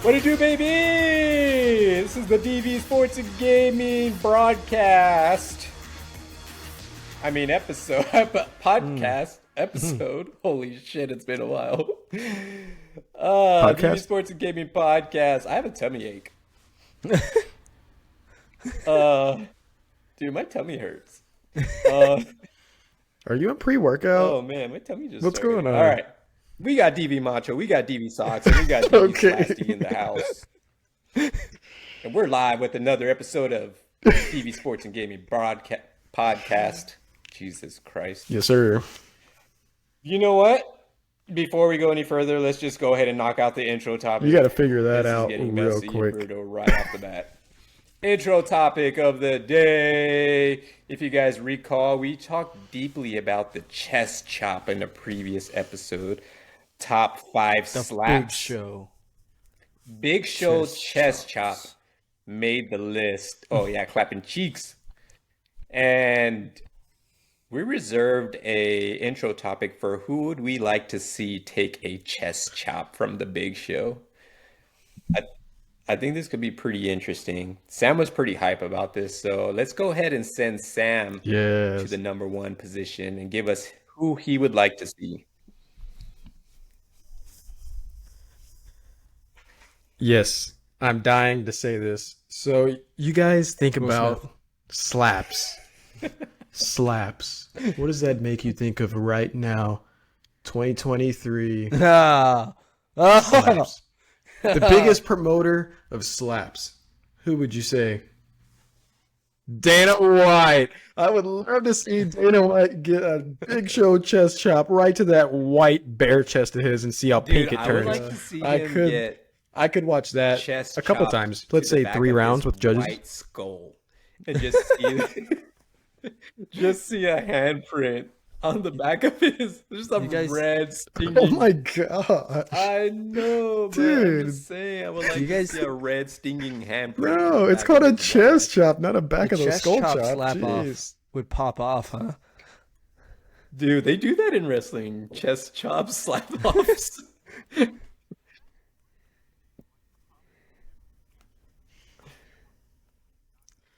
What it do, baby? This is the DV Sports and Gaming broadcast. I mean, episode, podcast episode. Holy shit, it's been a while. DV Sports and Gaming podcast. I have a tummy ache. Dude, my tummy hurts. Are you in pre-workout? Oh man, my tummy just What's started. going on? All right. We got DV Macho, we got DV Socks, and we got DV Slasty in the house. And we're live with another episode of DV Sports and Gaming podcast. Jesus Christ. Yes, sir. You know what? Before we go any further, let's just go ahead and knock out the intro topic. You got to figure that This is out getting real messy, quick. Bruto, right off the bat. Intro topic of the day. If you guys recall, we talked deeply about the chest chop in a previous episode. Top 5 slaps. Big Show. Big Show chest chop made the list. Oh yeah, clapping cheeks. And we reserved a intro topic for who would we like to see take a chest chop from the Big Show. I think this could be pretty interesting. Sam was pretty hype about this, so let's go ahead and send Sam to the number 1 position and give us who he would like to see. Yes, I'm dying to say this. So you guys think about slaps. Slaps. What does that make you think of right now? 2023. Slaps. The biggest promoter of slaps. Who would you say? Dana White. I would love to see Dana White get a Big Show chest chop right to that white bare chest of his and see how pink it I turns. would like to see him get I could watch that chest a couple chop times. to Let's the say back 3 of rounds his with judges. white skull, and just see, just see a handprint on the back of his. There's some red stinging. Oh my god! I know, Dude. I'm just saying. I would like to see a red stinging handprint. Bro, it's called a chest chop, not a back of the skull chop. Slap off Jeez. would pop off, huh? Dude, they do that in wrestling. Chest chop slap offs.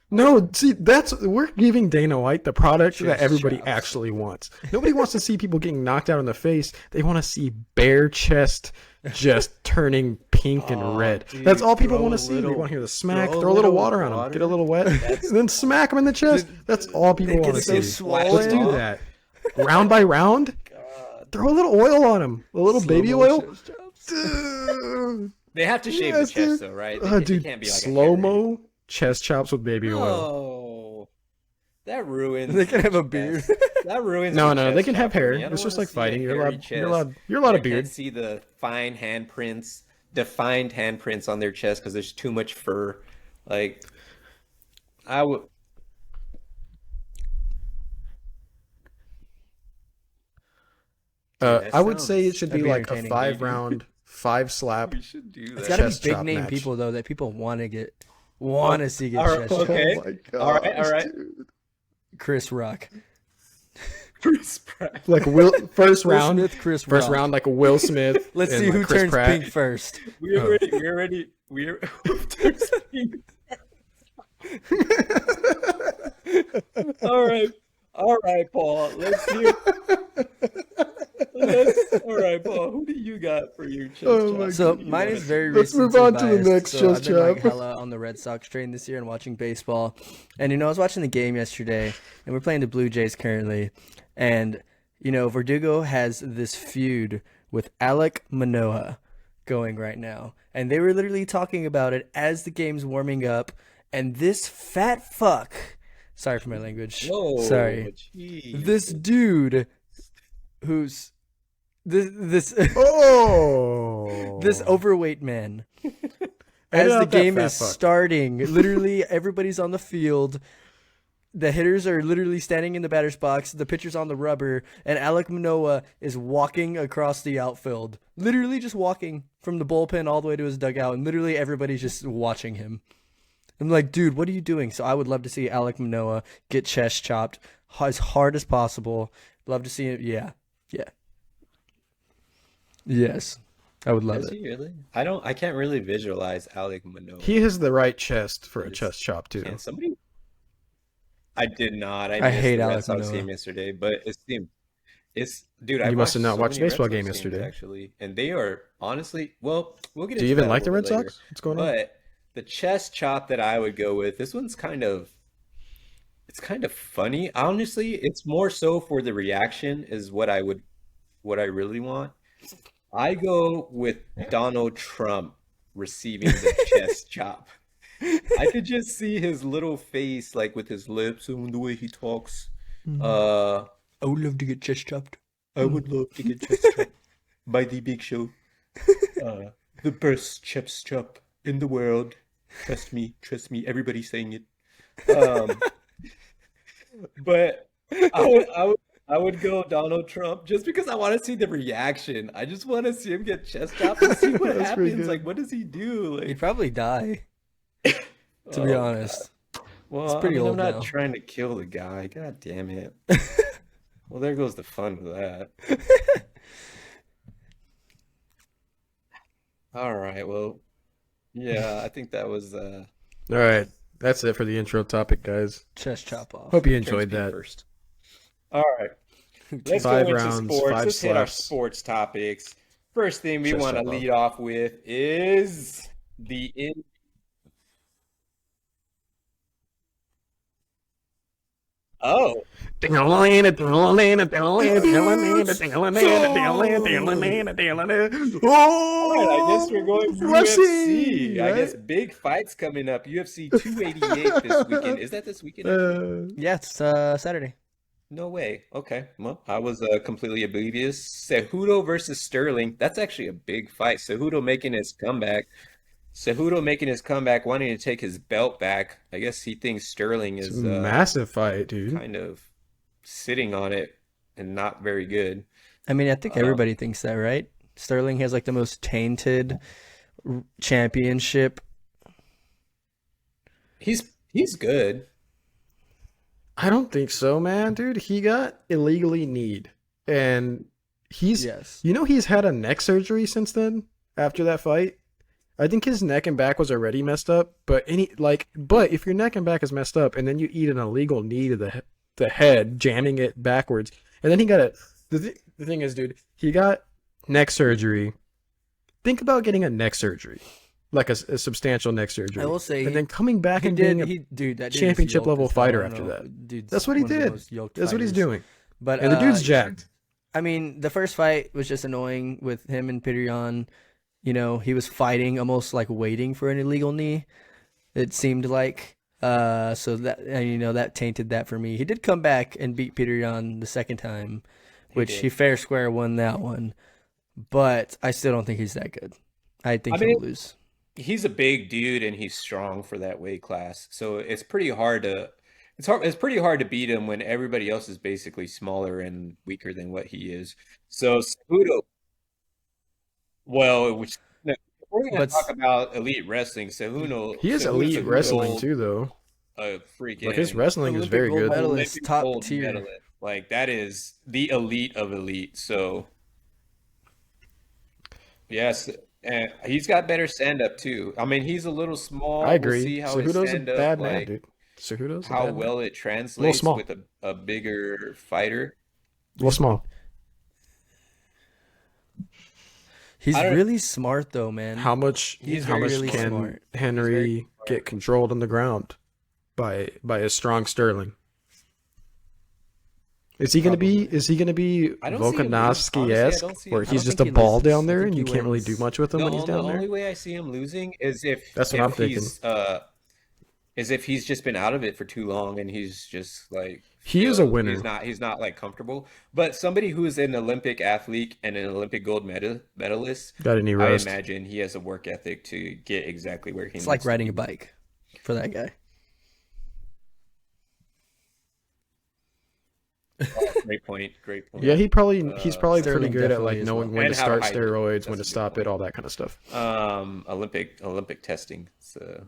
No, see, we're giving Dana White the product that everybody chops. actually wants. Nobody wants to see people getting knocked out in the face. They want to see bare chest just turning pink and red. Dude, That's all people want to throw a see. They little- want to hear the smack, throw a throw a little little water on them, water. get a little wet, and then smack them in the chest. That's all people They want to get so see. swollen. Let's do that. Round by round, throw a little oil on them. A little baby oil. Dude. They have to shave Yes, the chest, dude. though, right? Dude, can't be like slow-mo chest chops with baby oil. Oh, that ruins. They can have a the beard. chest. That ruins. No, the no, they chest can have chop for hair. me. I don't It's just wanna like see a fighting. You're hairy allowed chest. a lot of I beard. can't see the fine handprints, defined handprints on their chest because there's too much fur. Like, I would. that I would say it should be that'd be like a entertaining, 5-round, 5-slap. We should do that. It's got to be Chest big chop name match. people though that people want to see get All right, chest chopped. okay. Oh my gosh, All right. dude. Chris Rock. Chris Pratt. Like first Will round, Smith, Chris first Rock. round like a Will Smith. Let's and see who like Chris turns Pratt. pink first. We're all right, Paul. Let's hear. All right, Paul. Who do you got for your chest Oh chop? my So Who do you mine wanna is very Let's move recency on to the biased. next So chest I've been like chop. hella on the Red Sox train this year and watching baseball. And I was watching the game yesterday, and we're playing the Blue Jays currently. And Verdugo has this feud with Alek Manoah going right now, and they were literally talking about it as the game's warming up. And this fat fuck, sorry for my language, Whoa, sorry, geez. this dude who's this Oh, this overweight man. Edit As the out that game fat is fuck. starting, literally everybody's on the field. The hitters are literally standing in the batter's box. The pitcher's on the rubber, and Alek Manoah is walking across the outfield. Literally just walking from the bullpen all the way to his dugout, and literally everybody's just watching him. I'm like, dude, what are you doing? So I would love to see Alek Manoah get chest chopped as hard as possible. Love to see it. Yeah. Yes. I would love Does it. he really? I can't really visualize Alec He Manoa. has the right chest for a Is chest chop can too. somebody? I did not. I I missed hate the Red Alec Sox Manoa. game yesterday, but it seemed it's dude. You I've must watched have not so watched many the Red baseball game Sox games yesterday. actually, and they are honestly well. We'll get Do you into even that a like little the bit Red later. Sox? What's going on? But the chest chop that I would go with, this one's kind of it's kind of funny. Honestly, it's more so for the reaction is what I really want. I go with Donald Trump receiving the chest chop. I could just see his little face, like with his lips and the way he talks. Mm. Uh, I would love to get chest chopped. I would love to get chest chopped by the Big Show. Uh, the best chest chop in the world. Trust me. Everybody's saying it. Um, but I would go Donald Trump just because I want to see the reaction. I just want to see him get chest chopped and see what That's pretty happens. Like, good. what does he do? He'd Like, probably die, to be oh God. honest. He's Well, I pretty mean, I'm old not now. trying to kill the guy. God damn it. Well, there goes the fun of that. All right. Well, yeah, I think that was All right, that's it for the intro topic, guys. Chest chop off. Hope you turn enjoyed speed that. first. All right. Let's go 5 into rounds, sports. 5 Let's hit our slaps. sports topics. First thing we Chest want to chop off. lead off with is the in oh. All right, I guess we're going for UFC. I guess right? big fights coming up. UFC 288 this weekend. Is that this weekend actually? Yeah, it's Saturday. No way. Okay. Well, I was completely oblivious. Cejudo versus Sterling. That's actually a big fight. Cejudo making his comeback, wanting to take his belt back. I guess he thinks Sterling It's a is massive fight, dude. kind of sitting on it and not very good. I mean, I think Uh, everybody thinks that, right? Sterling has like the most tainted championship. he's good. I don't think so, man, dude. He got illegally kneed, and Yes. he's had a neck surgery since then. After that fight, I think his neck and back was already messed up. But if your neck and back is messed up, and then you eat an illegal knee to the head, jamming it backwards, and then he got it. The thing is, dude, he got neck surgery. Think about getting a neck surgery, like a substantial neck surgery, I will say and then coming back he and did. being Dude, that dude is championship yoked level as hell. fighter I don't after know. that. Dude's That's what he one of the did. most yoked That's what he's fighters. doing. But And the dude's jacked. I mean, the first fight was just annoying with him and Peter Yan. He was fighting almost like waiting for an illegal knee. It seemed like so that that tainted that for me. He did come back and beat Peter Yan the second time, which he did. fair square won that one. But I still don't think he's that good. I think I he'll mean, lose. he's a big dude and he's strong for that weight class. So it's pretty hard to beat him when everybody else is basically smaller and weaker than what he is. So Cejudo, well, which no, if we're gonna But talk about elite wrestling, He is elite wrestling Cejudo, too, though. a Like his freaking wrestling is Olympic very gold good. medalist, Olympic top gold tier. medalist. Like that is the elite of elite. So yes, and he's got better stand up too. I mean, he's a little small. I We'll agree. see how his Cejudo's a stand up bad man, like dude. Cejudo's a how bad man. well it A little translates small. with a bigger fighter. A little small. He's I don't really smart though, man. How much? He's How much really can smart. He's very Henry smart. get controlled on the ground by a strong Sterling? Is he gonna be? Probably. Is he gonna be I don't see him lose. Honestly, I Volkanovski-esque, don't see where him. I he's don't just think a he ball loses. down I there think and he you can't really do wins. much with him when he's The down there? only way I see him losing That's what I'm thinking. is if he's just been out of it for too long and he's just like He is a feels winner. he's not like comfortable. But somebody who is an Olympic athlete and an Olympic gold medalist, Got any I rust? imagine he has a work ethic to get exactly where he It's needs like to riding a be. bike for that guy. Great point. Great point. Yeah, he's probably pretty Sterling good at definitely like is knowing well. when And to how to start hydrate. steroids, when That's to a good stop it, point. all that kind of stuff. Olympic testing. So,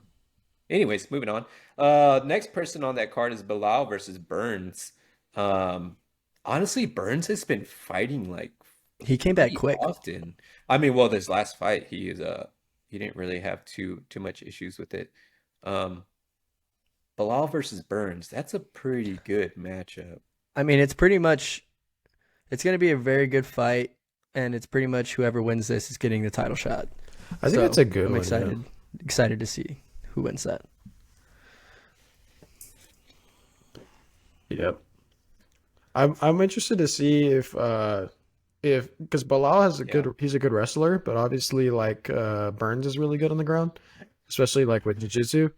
anyways, moving on. Next person on that card is Bilal versus Burns. Um, honestly, Burns has been fighting like He came back pretty quick. often. I mean, well, this last fight, he didn't really have too much issues with it. Um, Bilal versus Burns, that's a pretty good matchup. I mean, it's going to be a very good fight, and it's pretty much whoever wins this is getting the title shot. I think So it's a good I'm one. excited to see who wins that. Yep. I'm interested to see if because Bilal has he's a good wrestler, but obviously like Burns is really good on the ground, especially like with jiu-jitsu.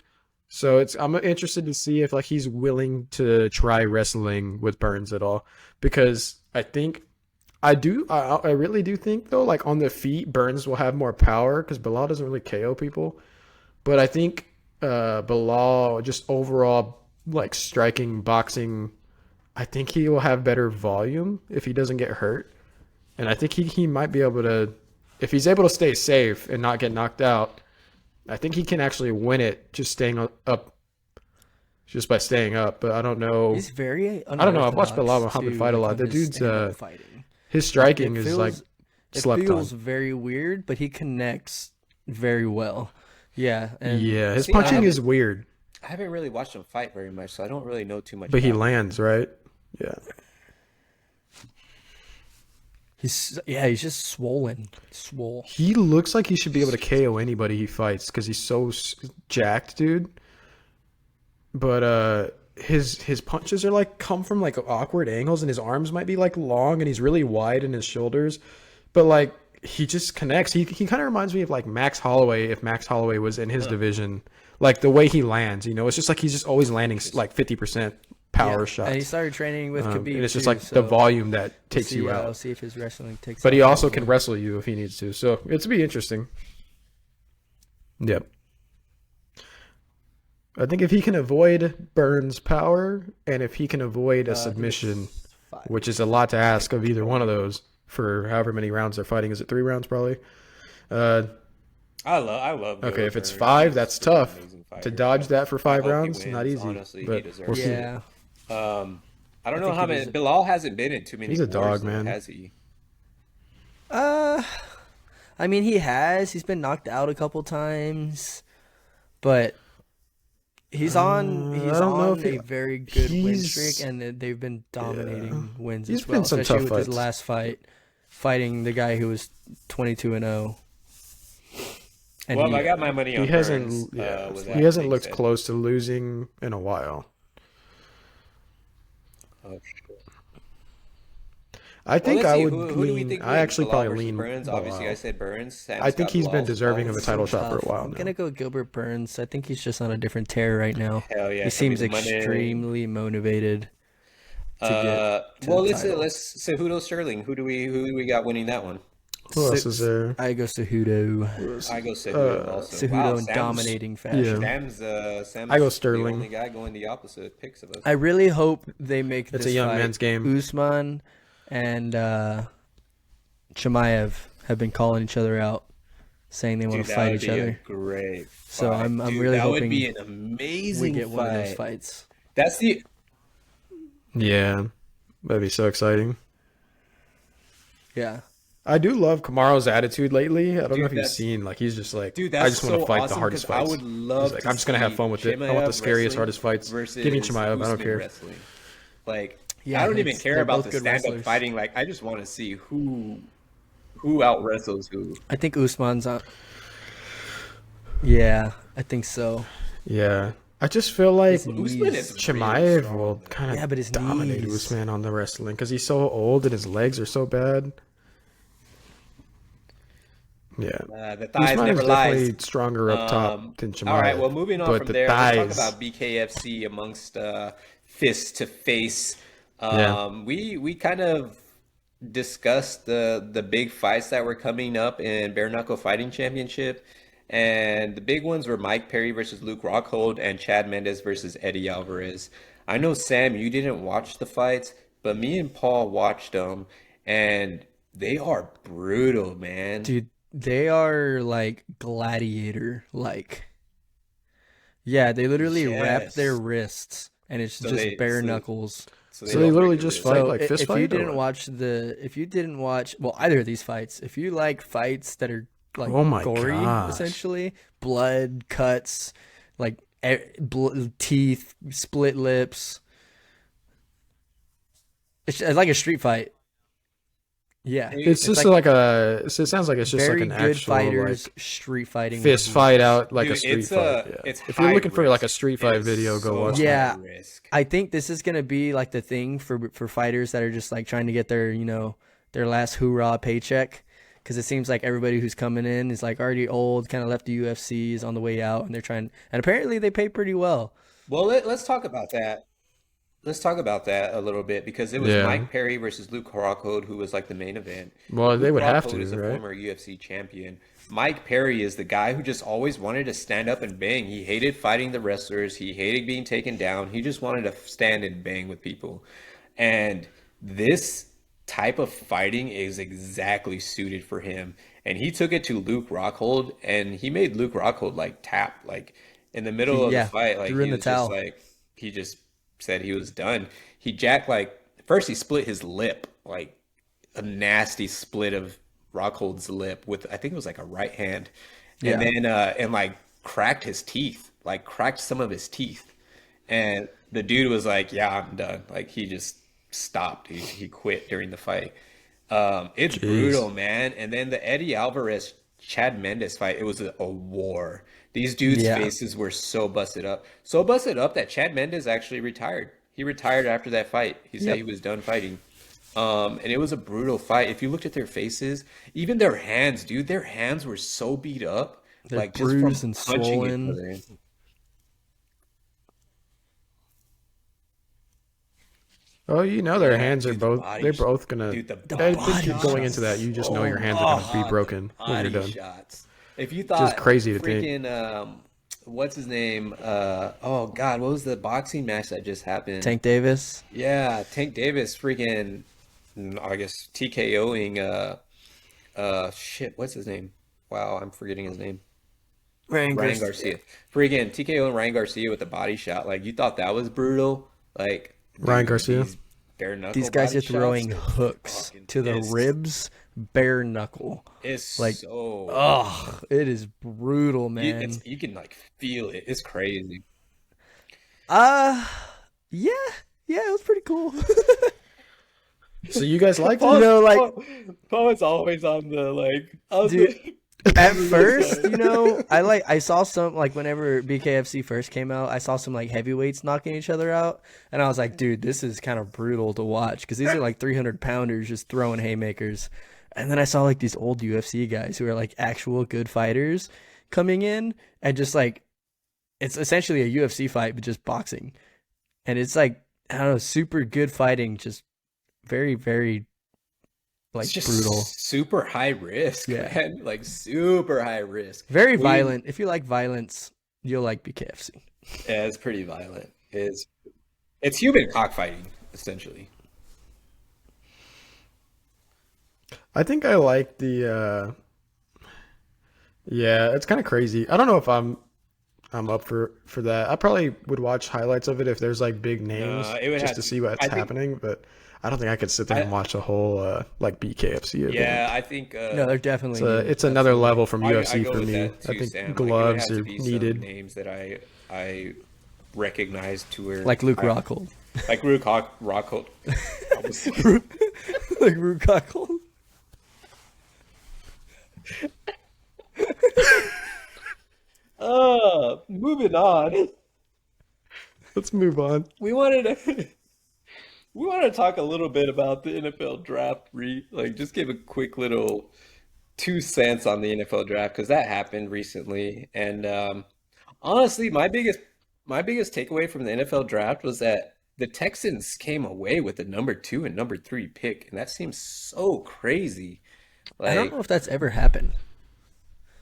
So I'm interested to see if like he's willing to try wrestling with Burns at all, because I really do think though, like on the feet Burns will have more power because Bilal doesn't really KO people, but I think Bilal just overall like striking, boxing, I think he will have better volume if he doesn't get hurt. And I think he might be able to, if he's able to stay safe and not get knocked out, I think he can actually win it just staying up, just by staying up. But I don't know. He's very I don't know. I've watched Bilal unorthodox, Muhammad too, fight a like, lot. on The his dude's stand-up fighting. his striking It is like feels slept on. very weird, but he connects very well. Yeah, and Yeah, his See, punching is weird, I haven't really watched him fight very much, so I don't really know too much but he about him. lands right. Yeah. he's just swole. He looks like he should be able to KO anybody he fights because he's so jacked, dude. But his punches are like come from like awkward angles, and his arms might be like long, and he's really wide in his shoulders. But like he just connects. He kind of reminds me of like Max Holloway if Max Holloway was in his division. Like the way he lands, it's just like he's just always landing like 50% power shots. And he started training with Khabib, and it's just too, like the so volume that we'll takes see, you We'll out. see if his wrestling takes. But he out also that can one. wrestle you if he needs to. So it's be interesting. Yep. I think if he can avoid Burns' power and if he can avoid a I think submission, it's 5. which is a lot to ask of either one of those for however many rounds they're fighting. Is it 3 rounds probably? I love Okay, if it's Burns. 5, He's that's an tough. amazing To fighter. dodge that for I 5 hope he rounds, not wins. easy. Honestly, he But deserves we'll see. Yeah, I don't know think how he many. was- Bilal hasn't been in too many He's a wars, dog, though, man. has he? I mean, he's been knocked out a couple times, but he's on I don't know if a very good win he's- streak, and they've been dominating wins He's as well. been some Especially tough with his fights. last fighting the guy who was 22-0. And Well, I got my money on He hasn't. Burns, Yeah, with he that hasn't being looked said. close to losing in a while. Oh, shit. I think let's I see, would who do we lean. think I wins? actually Bilal probably versus lean Burns. Obviously, I Bilal. said Burns. Sam's I think got he's been Bilal's deserving of a pulse. title shot for a Tough. while I'm now. gonna go Gilbert Burns. I think he's just on a different tear right now. Hell yeah! He show me seems the money. extremely motivated to get to Well, the let's title. Cejudo Sterling. Who do we got winning that one? Who else is there? I go Cejudo. I go Cejudo also. Cejudo Wow, in Sam's, dominating fashion. Yeah. Sam's I go the Sterling. only guy going the opposite picks of us. I really hope they make It's this a young fight. man's game. Usman and Chimaev have been calling each other out, saying they want Dude, to that fight would each be a other. great So fight. I'm Dude, really that would hoping be an We amazing get one of those fight. fights. That's the Yeah, that'd be so exciting. Yeah. I do love Kamaro's attitude lately. I don't know Dude, if you've that's- seen, like, he's just like, Dude, I that's just want to so fight the awesome, hardest 'cause I fights. would love He's like, to I'm just gonna have see fun with it. I want the Chimaev scariest, wrestling hardest fights. versus Give me Chimaev. I don't Usman care. wrestling. Like, Yeah, I don't even care they're about both the good stand-up wrestlers. fighting. Like, I just want to see who out wrestles who. I think Usman's on. Yeah, I think so. Yeah, I just feel like His Usman knees. is Chimaev really strong, will though. kind of Yeah, but his dominate knees. Usman on the wrestling because he's so old and his legs are so bad. Yeah, The thighs Usman is never definitely lies. stronger up top than Chimaev. All right, well, moving on but from the there, thighs, let's talk about BKFC amongst fist to face. Yeah. We kind of discussed the big fights that were coming up in Bare Knuckle Fighting Championship, and the big ones were Mike Perry versus Luke Rockhold and Chad Mendes versus Eddie Alvarez. I know, Sam, you didn't watch the fights, but me and Paul watched them, and they are brutal, man. Dude, they are like gladiator like. Yeah, they literally wrap Yes. their wrists and it's So just they- bare so- knuckles. So So they don't literally break the just wrist. fight So like fist if fight you or didn't what? watch well, either of these fights, if you like fights that are like Oh my gory, gosh. essentially blood, cuts, like teeth, split lips, it's like a street fight. Yeah, It's it's just like like a. So it sounds like it's just like very an good actual fighters like street fighting with fist fight rules. out like a Dude, street fight. Yeah. it's If you're high looking for like a risk. street It fight is video, go so watch high that. Yeah, risk. I think this is gonna be like the thing for fighters that are just like trying to get their their last hoorah paycheck, because it seems like everybody who's coming in is like already old, kind of left the UFC, is on the way out, and they're trying, and apparently they pay pretty well. Well, let's talk about that. Let's talk about that a little bit because it was Yeah. Mike Perry versus Luke Rockhold who was like the main event. Well, they Luke would have Rockhold to, is a right? former UFC champion. Mike Perry is the guy who just always wanted to stand up and bang. He hated fighting the wrestlers. He hated being taken down. He just wanted to stand and bang with people. And this type of fighting is exactly suited for him. And he took it to Luke Rockhold and he made Luke Rockhold like tap. Like in the middle of the Yeah, fight, like threw he in the was just towel. like he just said he was done. He jacked like first he split his lip, like a nasty split of Rockhold's lip with I think it was like a right hand. And Yeah, then and like cracked his teeth, like cracked some of his teeth. And the dude was like, "Yeah, I'm done." Like he just stopped. He quit during the fight. It's Jeez. brutal, man. And then the Eddie Alvarez Chad Mendes fight, it was a war. These dudes' yeah, faces were so busted up that Chad Mendes actually retired. He retired after that fight. He said he yep. was done fighting. And it was a brutal fight. If you looked at their faces, even their hands, dude, their hands were so beat up, They're like just from bruised and punching each swollen. other. Oh, you know their Yeah, hands are dude, the both. body, They're both gonna. dude, the The I body think body you're going shots. into that. shots. You just know Oh your hands are my gonna be God, the broken when you're body done. shots. If you Just thought crazy to think. freaking what's his name? Oh God, what was the boxing match that just happened? Tank Davis, Yeah, Tank Davis freaking I guess TKOing shit, what's his name? Wow, I'm forgetting his name. Ryan Ryan Garcia. Garcia. Freaking TKOing Ryan Garcia with a body shot. Like you thought that was brutal? Like, Ryan dude, Garcia. these bare These knuckle guys body are shots, throwing they're hooks fucking to the ribs, bare knuckle. it's Like, so oh, it is brutal, man. you can like feel it. It's crazy. Uh, yeah, yeah, it was pretty cool. So you guys liked You it? know, like, Paul is always on the like. dude, at first, I saw some, like, whenever BKFC first came out, I saw some like heavyweights knocking each other out, and I was like, dude, this is kind of brutal to watch because these are like 300 pounders just throwing haymakers. And then I saw like these old UFC guys who are like actual good fighters coming in and just like it's essentially a UFC fight but just boxing. And it's like, I don't know, super good fighting, just very, very It's like just brutal. super high risk, Yeah. man. Like super high risk. Very We violent. If you like violence, you'll like BKFC. Yeah, it's pretty violent. It's human cockfighting essentially. I think I like the. Yeah, it's kind of crazy. I don't know if I'm up for that. I probably would watch highlights of it if there's like big names It would just have to to. see what's I think. happening, but I don't think I could sit there I and watch a whole like BKFC Yeah, event. I think. No, they're definitely needed. It's another level from I UFC go for with me. that I too, think Sam. Like it would gloves have are to be some needed. names that I recognize to where Like Luke Rockhold. like Rockhold. Like Luke Rockhold. Moving on. Let's move on. We wanted to we want to talk a little bit about the NFL draft like just give a quick little 2 cents on the NFL draft because that happened recently. And honestly, my biggest takeaway from the NFL draft was that the Texans came away with the number 2 and number 3 pick, and that seems so crazy. I don't know Like, if that's ever happened.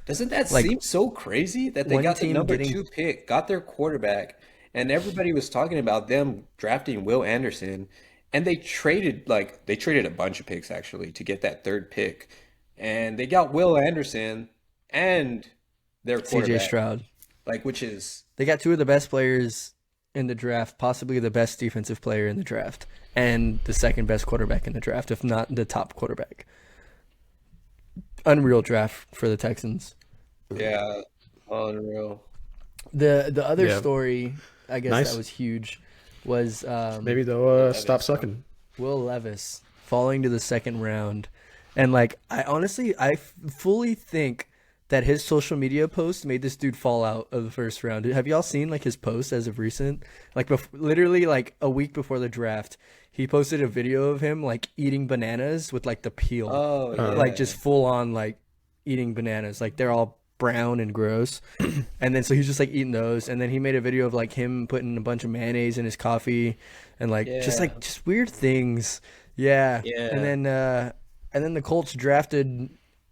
doesn't that Like seem so crazy that they one got the team number getting 2 pick, got their quarterback, and everybody was talking about them drafting Will Anderson, and they traded a bunch of picks actually to get that third pick, and they got Will Anderson and their CJ quarterback, Stroud. like which is They got two of the best players in the draft, possibly the best defensive player in the draft, and the second best quarterback in the draft, if not the top quarterback. Unreal draft for the Texans. Yeah, unreal. The other Yeah. story, I guess Nice. that was huge, was Maybe they'll Levis, stop huh? sucking. Will Levis falling to the second round. And like I honestly fully think that his social media post made this dude fall out of the first round. Have y'all seen like his post as of recent? Like literally like a week before the draft, he posted a video of him like eating bananas with like the peel. Oh, yeah. Like just full on like eating bananas. Like they're all brown and gross. And then so he's just like eating those, and then he made a video of like him putting a bunch of mayonnaise in his coffee and like Yeah. just weird things. Yeah. Yeah. And then the Colts drafted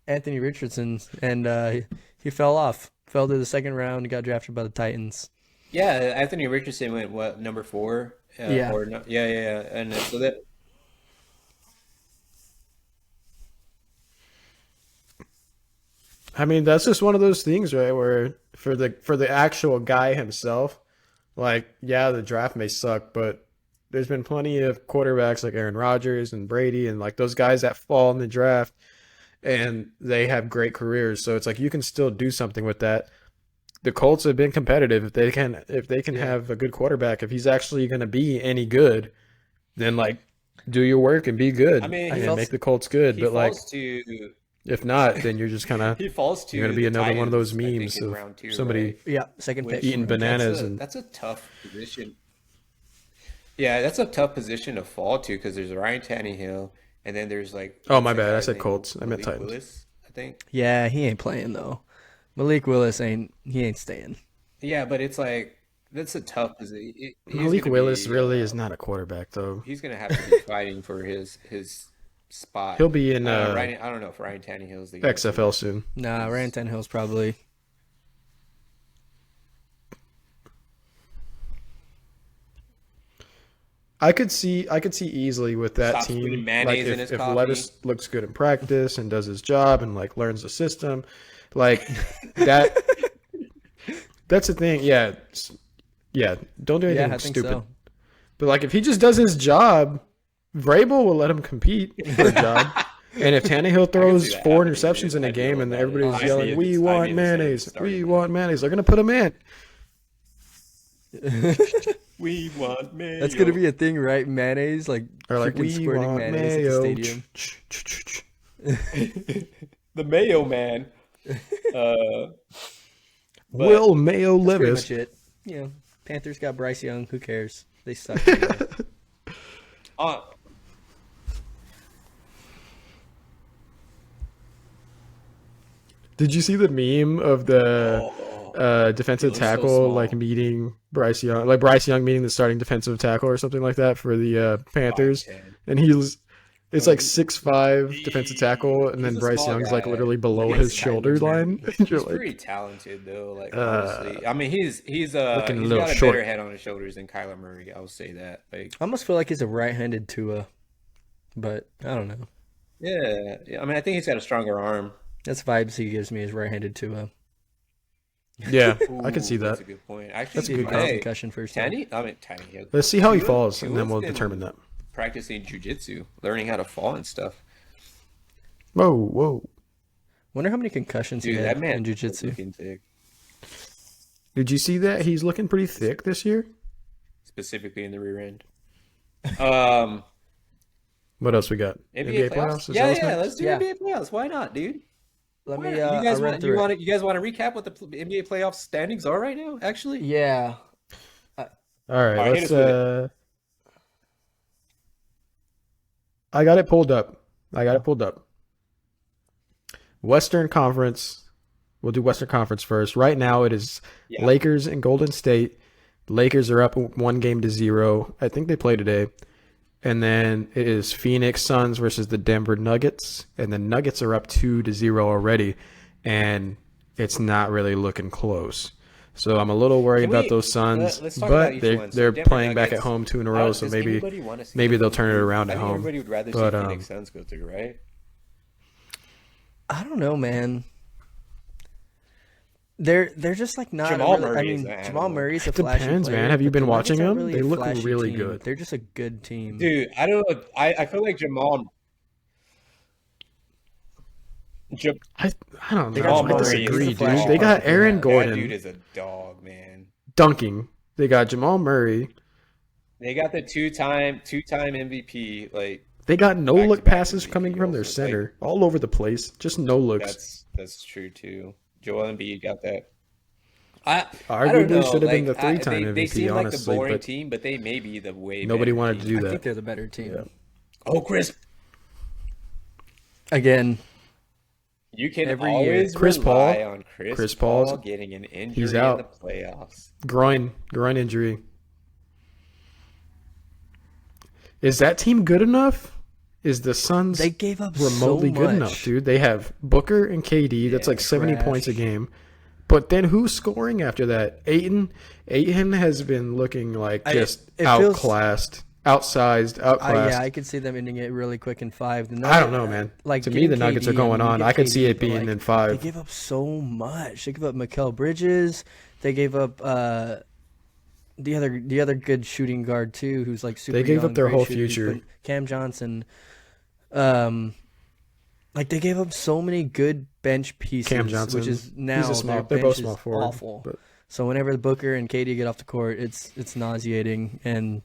Anthony Richardson, and he fell off. Fell to the second round, got drafted by the Titans. Yeah, Anthony Richardson went what, number 4? Yeah. Or no, yeah. And so that I mean, that's just one of those things, right? Where for the actual guy himself, like, yeah, the draft may suck, but there's been plenty of quarterbacks like Aaron Rodgers and Brady and like those guys that fall in the draft and they have great careers. So it's like you can still do something with that. The Colts have been competitive. If they can Yeah. have a good quarterback, if he's actually going to be any good, then like do your work and be good I mean, and make the Colts good. he But like falls to if not, then you're just kind of he falls to you're gonna be the another one of those Titans, I think, memes in of round 2, somebody right? Yeah, second pick. eating bananas and That's a tough position. Yeah, that's a tough position to fall to because there's Ryan Tannehill, and then there's like oh my what's that bad, I guy's said name? Colts. I meant Malik Titans. Willis, I think. Yeah, he ain't playing though. Malik Willis ain't staying. Yeah, but it's like that's a tough position. Malik Willis really is not a quarterback though. He's gonna have to be fighting for his spot. He'll be in Ryan, I don't know if Ryan Tannehill's the XFL soon. Nah, Ryan Tannehill's probably. I could see easily with that Stops putting team. mayonnaise Like in his if coffee. Levis looks good in practice and does his job and like learns the system, like that. That's the thing. Yeah, yeah. Don't do anything Yeah, I think stupid. so. But like if he just does his job, Vrabel will let him compete for a job. And if Tannehill throws that 4 happening. interceptions in a I game feel and that. everybody's I see yelling, it. "We I want see it mayonnaise, starting we to- want mayonnaise," they're gonna put him in. We want mayo. That's gonna be a thing, right? Mayonnaise, like Or like freaking we squirting want mayonnaise at the mayo. stadium. the Mayo Man. But- Will Mayo Pretty Levis. much it. You know, Panthers got Bryce Young. Who cares? They suck. Anyway. Uh, Did you see the meme of the defensive looks so tackle small. like meeting Bryce Young, like Bryce Young meeting the starting defensive tackle or something like that for the Panthers, 5'10". and it's like 6'5" defensive tackle, and He's then a Bryce small Young's like guy. literally below He's his tiny, shoulder man. line. And you're He's like, pretty talented though. Like honestly, I mean he's Looking a he's little got a short. better head on his shoulders than Kyler Murray. I will say that. Like I almost feel like he's a right-handed Tua, but I don't know. yeah. I mean I think he's got a stronger arm. That's vibes he gives me is right-handed Tua. yeah, I can Ooh, see That's that. a good point. Actually, That's a See if good he call. gets hey, concussion first. Tanny. I mean Tanny. Let's see how he Tua- falls, and then Tua's we'll been determine that. Practicing jujitsu, learning how to fall and stuff. Whoa! Wonder how many concussions he Dude, had that man in is jiu-jitsu. looking thick. Did you see that? He's looking pretty thick this year. Specifically in the rear end. What else we got? NBA playoffs? Is Yeah, that what's yeah. next? Let's do Yeah. NBA playoffs. Why not, dude? Let Why me. not? I'll run through it. You guys want to recap what the NBA playoff standings are right now? Actually, Yeah. All right, Alright, hit let's. us with I got it pulled up. Western Conference. We'll do Western Conference first. Right now, it is Yeah. Lakers and Golden State. Lakers are up 1-0. I think they play today. And then it is Phoenix Suns versus the Denver Nuggets. And the Nuggets are up 2-0 already. And it's not really looking close. So I'm a little worried Can about we- those Suns. let's talk about But each they're, one. So they're Denver playing back at Nuggets. home 2 in a row. So Does maybe anybody wanna see maybe they'll Phoenix- turn it around I at think home. everybody would rather But, see Phoenix Suns go through, right? I don't know, man. they're just like not. Jamal really, I Murray is mean, an Jamal animal. Murray's a flashy Depends, player, man. Have you but been the Nuggets watching aren't them? really They a look flashy really team. good. They're just a good team. Dude, I don't know. I feel like Ja- I don't They know. got Jamal I Jamal Murray Murray. disagree, He's a dude. flashy They got player. Aaron That Gordon dude is a dog, man. dunking. They got Jamal Murray. They got the two-time MVP. Like They got no back look to back passes MVP coming from their also. Like center, all over the place. Just no looks. that's true too. Joel Embiid got that. I don't Arguably know. should have been the Like three-time they MVP, seem like the honestly, boring but team, but they may be the way nobody better wanted to team. do I think that. they're the better team. Yeah. Oh, Chris, Again, you can Every year. always Chris rely Paul. on Chris Chris Paul Paul's- getting an injury he's in out. the playoffs. Groin injury. Is that team good enough? Is the Suns they gave up remotely so good much. enough, dude? They have Booker and KD. That's Yeah, like 70 trash. points a game. But then who's scoring after that? Ayton has been looking like just it feels- outclassed, outsized, outclassed. Yeah, I could see them ending it really quick in 5. I don't know, man. Like To me, the getting Nuggets are KD, going I mean, on. you I get could see KD, it but, being like, in 5. They gave up so much. They gave up Mikal Bridges. They gave up the other good shooting guard too, who's like super. They gave young, up their great whole shooter, future. but Cam Johnson. Like they gave up so many good bench pieces, Cam Johnson, which is now he's a small. their They're both bench small is forward. awful. But So whenever Booker and KD get off the court, it's nauseating, and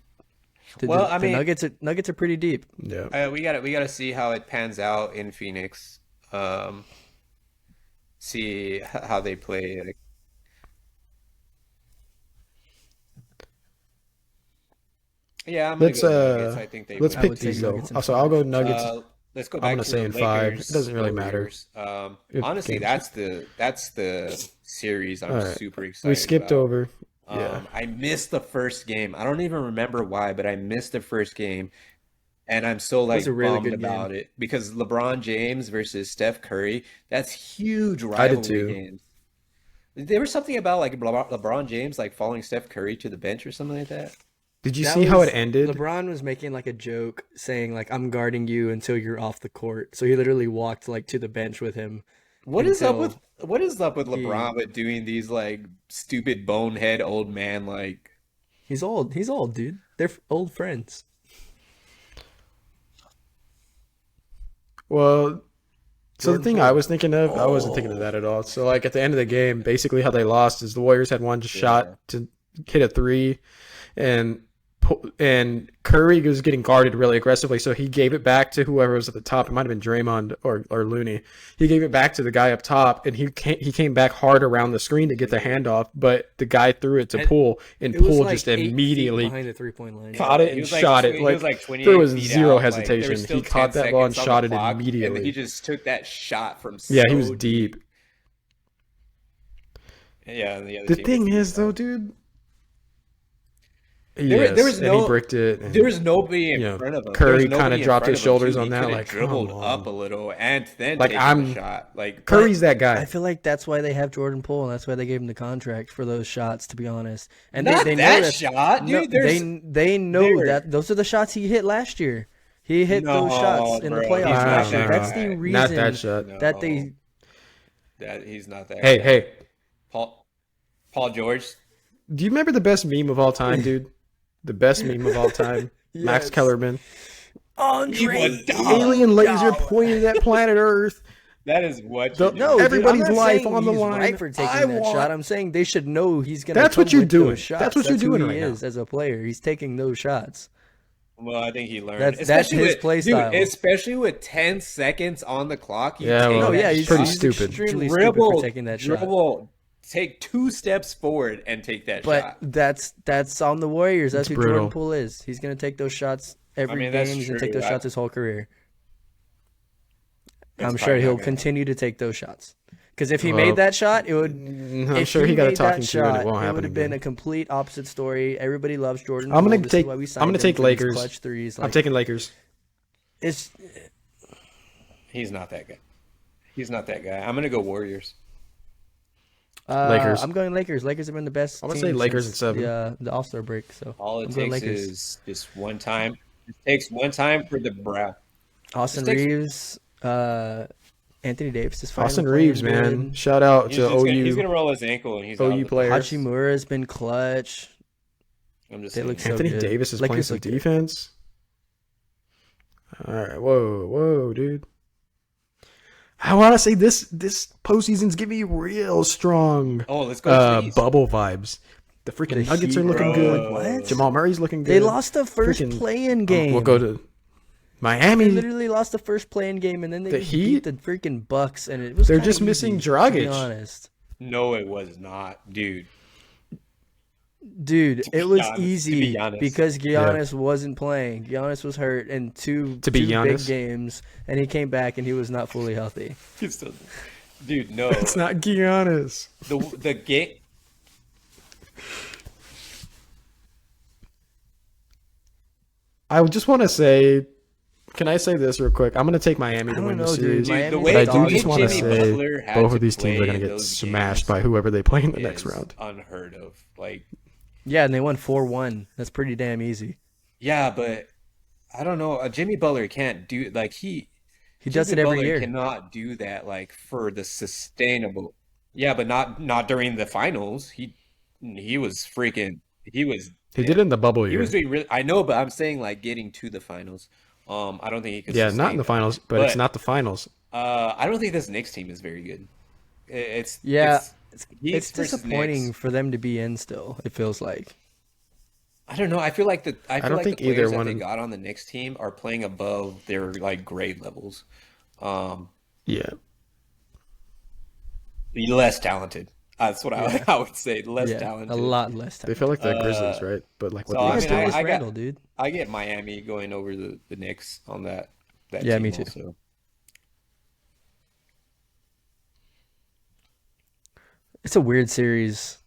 Well, I mean- Nuggets are pretty deep. yeah, We gotta see how it pans out in Phoenix. See how they play. Like, yeah, I'm gonna let's go Nuggets. I think they let's win. I pick would take these though. Nuggets in So I'll go 5. Nuggets. Let's go I'm back gonna to say the in 5. Lakers, It doesn't really matter. Warriors. If Honestly, games- that's the series I'm All right. super excited We skipped about. over. Yeah. I missed the first game. I don't even remember why, but I missed the first game, and I'm so was like a really bummed good game. about it because LeBron James versus Steph Curry, that's huge I did rivalry too. games. There was something about like LeBron James like following Steph Curry to the bench or something like that. Did you That see how was- it ended? LeBron was making like a joke saying like I'm guarding you until you're off the court. So he literally walked like to the bench with him. What is up Until with he- LeBron with doing these like stupid bonehead old man like He's old. He's old, dude. They're old friends. Well, so Jordan the thing Poole. I was thinking of, I wasn't thinking of that at all. So like at the end of the game, basically how they lost is the Warriors had one shot to hit a 3, and Curry was getting guarded really aggressively, so he gave it back to whoever was at the top. It might have been Draymond or Looney. He gave it back to the guy up top, and he came back hard around the screen to get the handoff, but the guy threw it to And Poole, and It was Poole like just 8 feet immediately behind the 3-point line. caught it He and was like shot it. he Like was like 28 there was feet zero out. Like, there hesitation. was still He caught 10 that ball and seconds on shot the it clock, immediately. and he just took that shot from Yeah, he so was deep. Yeah, and the other The team thing gets is, beat though, out. dude. There Yes, was and he no- bricked it. and- There was nobody in You know, front of him. Curry There was kinda nobody in dropped front his of him, shoulders too. on He that, coulda like, dribbled come up on. a little and then Like, taken I'm- the shot. Like Curry's that guy. I feel like that's why they have Jordan Poole, and that's why they gave him the contract for those shots. To be honest, and not they know that that shot, no, dude. There's they know there- that those are the shots he hit last year. He hit those No, shots in the bro, playoffs he's not last year. that That's guy. the reason Not that shot. that they. that he's not that. Hey, guy. hey. Paul George. Do you remember the best meme of all time, dude? The best meme of all time. Max Yes. Kellerman. Andre, Alien laser pointed at planet Earth. That is what. The- you no, do. everybody's dude, I'm not life saying on the he's line. right for taking I that want- shot. I'm saying they should know he's gonna. That's come what you're with doing. those shots. That's what you're doing who right he now. is as a player. He's taking those shots. Well, I think he learned. That's Especially his with- play dude, style. especially with 10 seconds on the clock. You Yeah, take well, No, that yeah, he's pretty shot, stupid. Extremely dribble, stupid for taking that shot. dribble, take 2 steps forward and take that But shot. that's on the Warriors. That's It's who Jordan brutal. Poole is. He's gonna take those shots every mean, that's game. He's gonna take true. those shots his whole career. It's I'm sure probably he'll not gonna- continue to take those shots. Because if he Well, made that shot, it would. I'm if sure he got a made that talking to and it shot, won't happen would have been again. a complete opposite story. Everybody loves Jordan. I'm gonna Poole. This is take- why we I'm signed gonna him take for these Lakers. Clutch threes. I'm Like, taking Lakers. it's He's not that guy. He's not that guy. I'm gonna go Warriors. Lakers. I'm going Lakers. Lakers have been the best. I'm gonna team say Lakers since in 7. The All-Star break. So All it I'm going takes Lakers. is just one time. It takes one time for the brow. Austin Just takes- Reeves. Anthony Davis is finally Austin playing Reeves, man. good. Shout out He's to just gonna, he's OU gonna roll his ankle and he's out of OU the players. playoffs. Hachimura's been clutch. I'm just They saying. look so Anthony good. Davis is Lakers playing some look good. defense. All right, whoa, dude. I want to say this postseason's giving me real strong Oh, let's go to the East. bubble vibes. The freaking The Nuggets are Heat, looking bro. good. What? Jamal Murray's looking good. They lost the first Freaking- play-in game. We'll go to They Miami. literally lost the first play-in game, and then they The just Heat? beat the freaking Bucks, and it was They're kinda just missing easy, to be Dragic. honest. No, it was not, dude. Dude, be it was honest, to easy be honest. because Giannis wasn't playing. Giannis was hurt in two To be big Giannis? games, and he came back and he was not fully healthy. He's still- Dude, no. It's not Giannis. The game. I just want to say, can I say this real quick? I'm going to take Miami I to don't win the know, dude. series. Dude, the Miami's way, But I a do dog just shit. want to Jimmy say Butler had both to of these teams are play going to in get those smashed games by whoever they play in the next is round. unheard of. Like, Yeah, and they won 4-1. That's pretty damn easy. yeah, but I don't know. Jimmy Butler can't do like He does Jimmy it every Butler year. cannot do that like for the sustainable. Yeah, but not during the finals. He was freaking. He did it in the bubble He year. was doing really. I know, but I'm saying like getting to the finals. I don't think he could. Yeah, not sustain in the that. finals, but it's But- not the finals. I don't think this Knicks team is very good. It's Yeah, It's It's versus disappointing Knicks. for them to be in still, it feels like. I don't know. I feel like I feel don't like think the either players that one they of- got on the Knicks team are playing above their like grade levels. Yeah. Less talented. That's what I would say. Less Yeah, talented. a lot less They talented. feel like the Grizzlies, right? But like what so, the I East mean, is. Julius I got- Randle, dude. I get Miami going over the Knicks on that Yeah, team me too. also. It's a weird series.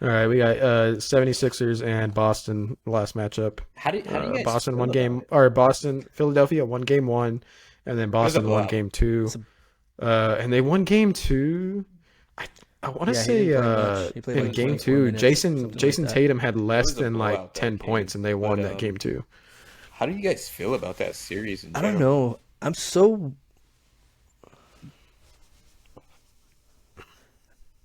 All right, we got 76ers and Boston last matchup. How do you guys Boston feel one about game, it? or Philadelphia won game one, and then was a Boston won blowout. game two. And they won game two. I want to Yeah, he say didn't play much. He played in like game 24 two, minutes, Jason something like that. Tatum had less was a than blowout like that 10 game, points, and they won but, that game two. How do you guys feel about that series in I don't general? know. I'm so.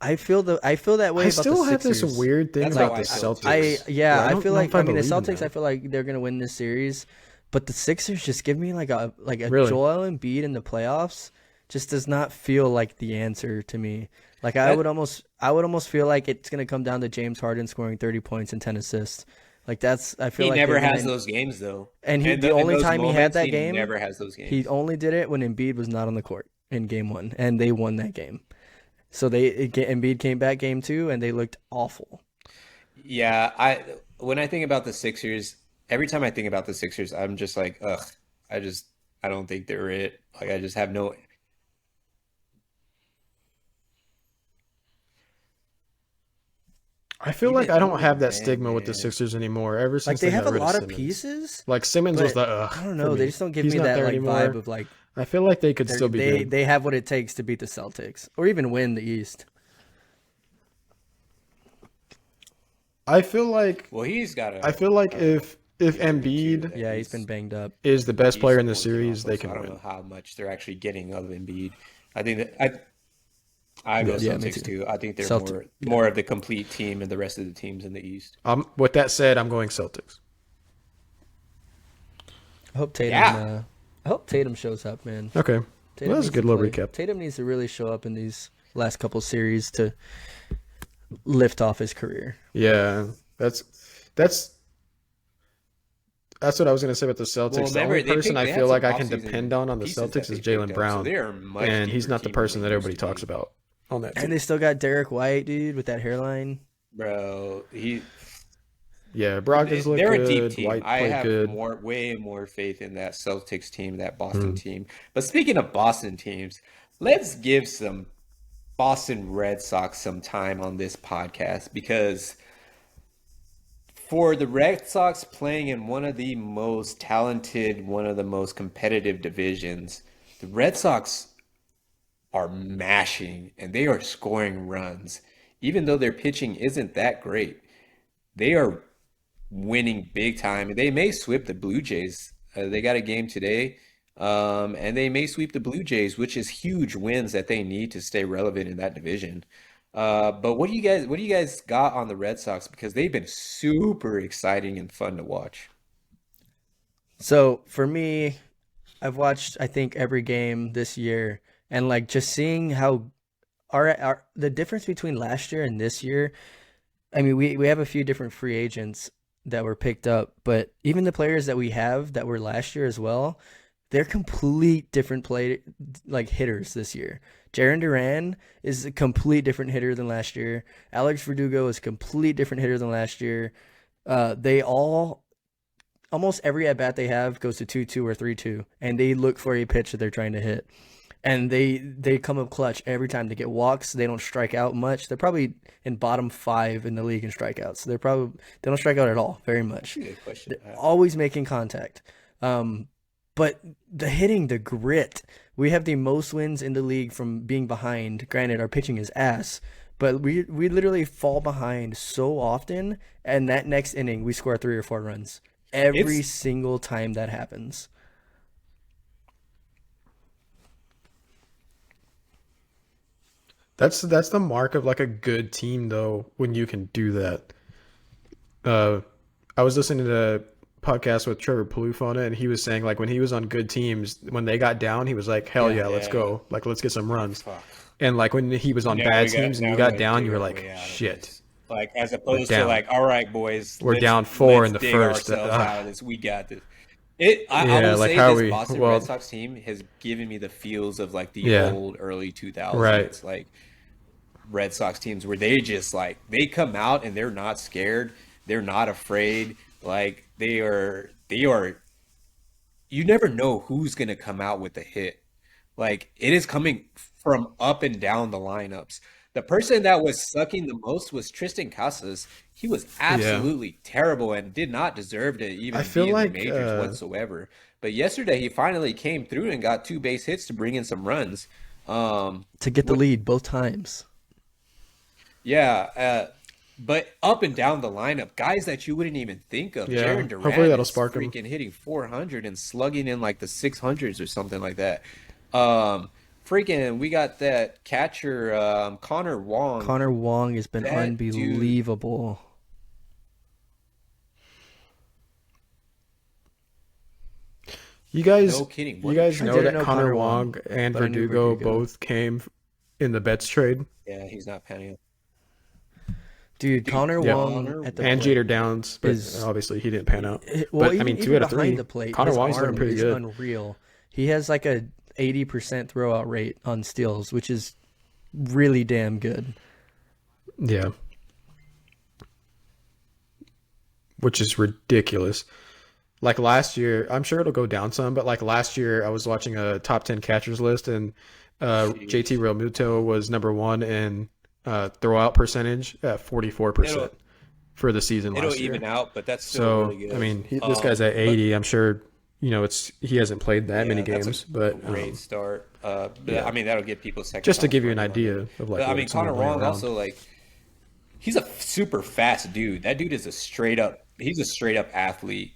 I feel that way I about still the have this Sixers. weird thing That's about how the I feel, Celtics. too. I don't feel know like if I I mean the believe in Celtics. that. I feel like they're gonna win this series, but the Sixers just give me like a Really? Joel Embiid in the playoffs. Just does not feel like the answer to me. Like I That- would almost feel like it's gonna come down to James Harden scoring 30 points and 10 assists. Like I feel He like never they're has gonna- those games though. And In the in only those time he had moments, that he game, never has those games. he only did it when Embiid was not on the court in game one, and they won that game. So Embiid came back game two, and they looked awful. Yeah, when I think about the Sixers, every time I think about the Sixers, I'm just like, ugh. I don't think they're it. Like I just have no. I feel Even- like I don't even have that then, stigma with the man. Sixers anymore. Ever since Like they have got a rid lot of Simmons. pieces. Like Simmons was but the ugh. I don't for know. They me. just don't give He's me not that there like anymore. vibe of like I feel like they could still be they good. they have what it takes to beat the Celtics or even win the East. I feel like Well, he's got a. I feel like if Embiid Yeah, he's been banged up. is the best player in the East working series, off they of, so can I don't win. know how much they're actually getting of Embiid. I think that I go Yeah, me Celtics too. too. I think they're Celtic, more of the complete team and the rest of the teams in the East. With that said, I'm going Celtics. I hope Tatum. Yeah. I hope Tatum shows up, man. Okay. Tatum Well, that was a needs good to little play. recap. Tatum needs to really show up in these last couple series to lift off his career. Yeah, that's what I was gonna say about the Celtics. Well, The remember, only they person picked- I they feel had like some I can offseason depend on the pieces that Celtics they is picked Jalen up, so Brown, they're a much and he's deeper not the team person than that they everybody used to talks be. about on that team. And they still got Derek White, dude, with that hairline. Bro, Yeah, Brogdon's look they're good. a deep team. White I played have good. way more faith in that Celtics team, that Hmm. Boston team. But speaking of Boston teams, let's give some Boston Red Sox some time on this podcast because for the Red Sox playing in one of the most talented, one of the most competitive divisions, the Red Sox are mashing and they are scoring runs. Even though their pitching isn't that great, they are winning big time. They may sweep the Blue Jays. They got a game today. And they may sweep the Blue Jays, which is huge wins that they need to stay relevant in that division. But what do you guys got on the Red Sox? Because they've been super exciting and fun to watch. So for me, I've watched I think every game this year, and like just seeing how our the difference between last year and this year. I mean, we have a few different free agents that were picked up, but even the players that we have that were last year as well, they're complete different play like hitters this year. Jaron Duran is a complete different hitter than last year. Alex Verdugo is a complete different hitter than last year. They all almost every at bat they have goes to 2-2 or 3-2, and they look for a pitch that they're trying to hit. And they come up clutch every time. They get walks. They don't strike out much. They're probably in bottom five in the league in strikeouts. They don't strike out at all very much. That's a good question. They're always making contact. But the hitting, the grit. We have the most wins in the league from being behind. Granted, our pitching is ass, but we literally fall behind so often, and that next inning we score 3 or 4 runs every It's single time that happens. That's the mark of like a good team though, when you can do that. Uh, I was listening to a podcast with Trevor Plouffe on it, and he was saying like when he was on good teams, when they got down, he was like, "Hell Yeah. yeah, let's yeah. go! Like let's get some runs." Fuck. And like when he was on bad teams and Now you we got gotta down, dig you were our like, way out of "Shit, this. Like as we're opposed to down. like, all right, boys, We're let's down 4 in let's the dig first." ourselves out of this. We got this. I Yeah, will like say how this we Boston Red well, Sox team has given me the feels of like the yeah, old early right. 2000s, like Red Sox teams where they just like they come out and they're not scared, they're not afraid, like they are you never know who's going to come out with a hit. Like it is coming from up and down the lineups. The person that was sucking the most was Tristan Casas. He was Yeah. absolutely terrible and did not deserve to I even feel be in the like majors whatsoever. But yesterday he finally came through and got 2 base hits to bring in some runs. To get the What lead both times. Yeah, but up and down the lineup, guys that you wouldn't even think of. yeah, Jaron hopefully Duran that'll is spark him. freaking hitting 400 and slugging in like the 600s or something like that. Um, Freaking, we got that catcher, Connor Wong. Connor Wong has been That dude, unbelievable. You guys no kidding. you What? guys I know didn't that know Connor Connor Wong, Wong and but I knew Verdugo Verdugo. both came in the Betts trade? Yeah, he's not panning out. Dude, Dude, Connor Yep. Wong Connor at the And Wong. plate Jeter Downs, but is obviously he didn't pan out. well, But I even mean, two even out of behind three. the plate, Connor his Wong's looking arm pretty is good. unreal. He has like a 80% throwout rate on steals, which is really damn good. Yeah, which is ridiculous. Like last year, I'm sure it'll go down some, but like last year, I was watching a top 10 catchers list, and JT Jeez. Realmuto was number one in throwout percentage at 44% It'll for the season it'll last even year. out, but that's still So, really I good. mean, this guy's at But 80. I'm sure, he hasn't played that many yeah, that's a games, but great start. But yeah, I mean, that'll give people second just to thoughts give for you an anyone. idea of like But I what mean, it's going to Connor play Wong around. also like he's a super fast dude. That dude is he's a straight up athlete.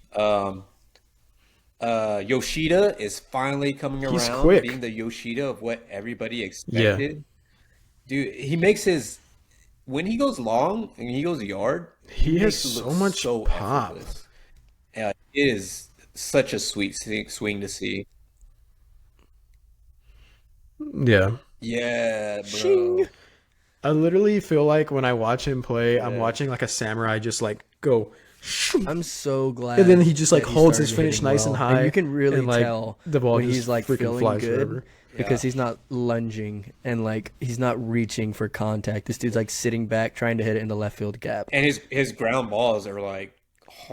Yoshida is finally coming He's around, being quick. the Yoshida of what everybody Yeah, expected. Dude, he makes his when he goes long and he goes yard, he he has makes it look so much so pop. effortless. It is such a sweet swing to see. Yeah. Yeah, Shing. bro. I literally feel like when I watch him play, I'm Yeah. watching like a samurai just like go, I'm so and then glad he just like that he holds his started finish hitting nice and well. And you high, can and really like tell the ball when just he's like freaking feeling flies good forever. because Yeah. he's not lunging and like he's not reaching for contact. This dude's like sitting back trying to hit it in the left field gap. And his ground balls are like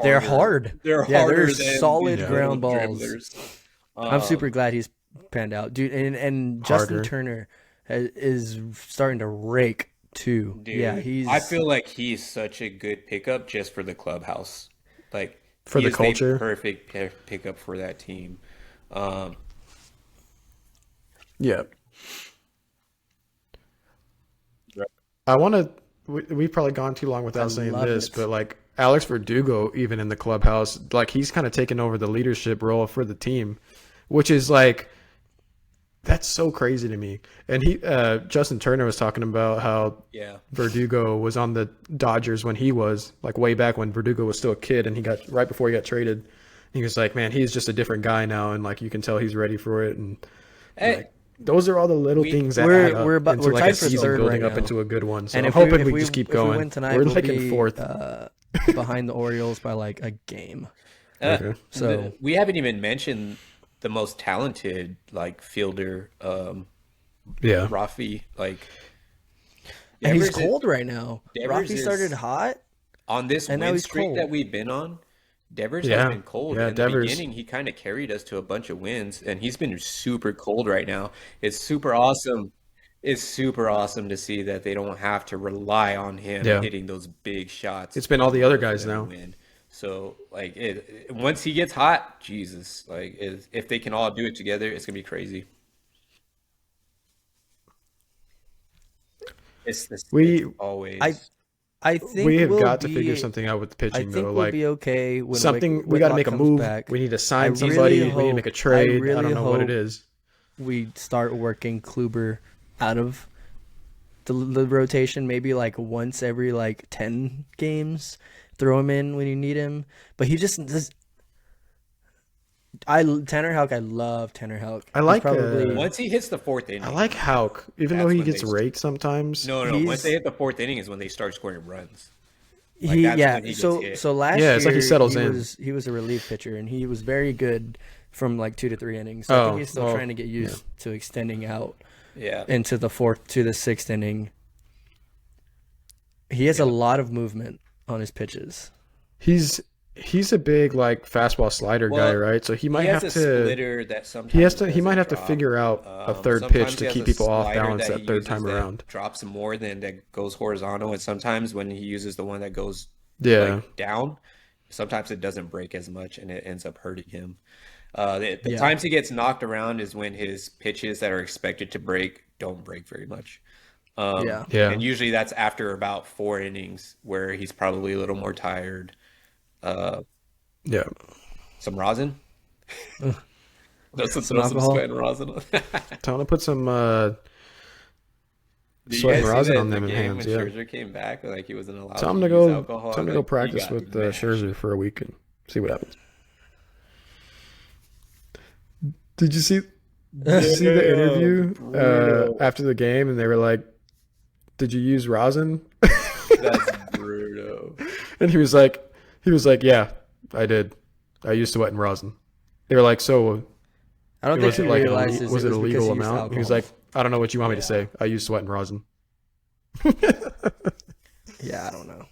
They're harder. hard. They're Yeah, they're harder than these solid Yeah, little ground balls. dribblers. I'm super Um, glad he's panned out, dude. And Justin harder. Turner is starting to rake too. Yeah, Dude, I he's feel like he's such a good pickup just for the clubhouse. Like For he the is the culture. perfect pickup for that team. Um, Yeah, right. I want to. We've probably gone too long I without saying love this, it. but like Alex Verdugo, even in the clubhouse, like he's kind of taken over the leadership role for the team, which is like that's so crazy to me. And Justin Turner was talking about how Yeah. Verdugo was on the Dodgers when he was like way back when Verdugo was still a kid, and he got right before he got traded. He was like, man, he's just a different guy now, and like you can tell he's ready for it. And like, those are all the little things that add up into like a season building up into a good one. So And I'm if we- hoping if we we- just keep if we going. win tonight, We're we'll like be, in fourth. behind the Orioles by like a game. Okay. So we haven't even mentioned the most talented like fielder, Yeah. Rafi. Like, and he's Devers is- cold right now. Devers Rafi is- started hot. on this And now win he's streak cold. that we've been on. Devers Yeah. has been cold. Yeah, In Devers. the beginning, he kind of carried us to a bunch of wins, and he's been super cold right now. It's super awesome. It's super awesome to see that they don't have to rely on him Yeah. hitting those big shots. It's been all the other for them guys to now. win. So, like, once he gets hot, Jesus, like, if they can all do it together, it's gonna be crazy. It's the same always. I think We have we'll got to be- figure something out with the I pitching think though. we'll Like be okay when something, we got to Whitlock make a comes move. back. We need to I sign really somebody. We need to hope- make a trade. I really don't know what it hope is. we start working Kluber out of the rotation, maybe like once every like 10 games. Throw him in when you need him, but he just does. Tanner Houck, I love Tanner Houck. I like, He's probably Once he hits the fourth inning, I like Hauk, even though That's he when gets they- raked sometimes. no. he's- Once they hit the fourth inning is when they start scoring runs. he that's yeah. when he gets So hit. so last Yeah, it's year like he settles he in. was a relief pitcher and he was very good from like 2 to 3 innings. So I think Oh, he's still well, trying to get used to extending out Yeah. into the 4th to the 6th inning. He has a lot of movement on his pitches. He's a big like fastball slider guy, Well, right? So he might He have has to. a splitter that sometimes He might doesn't have to drop. figure out a third Sometimes pitch he to has keep a people off slider balance that that he third uses time that around. drops more than that goes horizontal, and sometimes when he uses the one that goes Yeah. like down, sometimes it doesn't break as much, and it ends up hurting him. The Yeah. times he gets knocked around is when his pitches that are expected to break don't break very much. Yeah. Yeah. And usually that's after about 4 innings where he's probably a little more tired. Yeah. Some rosin? Let's Some throw some alcohol? sweat and rosin on. Time to put some Did you sweat and guys see rosin that on in the them in game hands. when Yeah. Scherzer came back, like he wasn't allowed Time to to use go. alcohol. Time to Like, go he practice got with mashed. Scherzer for a week and see what happens. Did you see? Did you see the interview brutal. after the game? And they were like, "Did you use rosin?" That's brutal. And he was like, "Yeah, I did. I used sweat and rosin." They were like, "So I don't think was he it like realizes was it a because legal he used amount?" He was alcohol. like, "I don't know what you want me to say. I used sweat and rosin." Yeah, I don't know.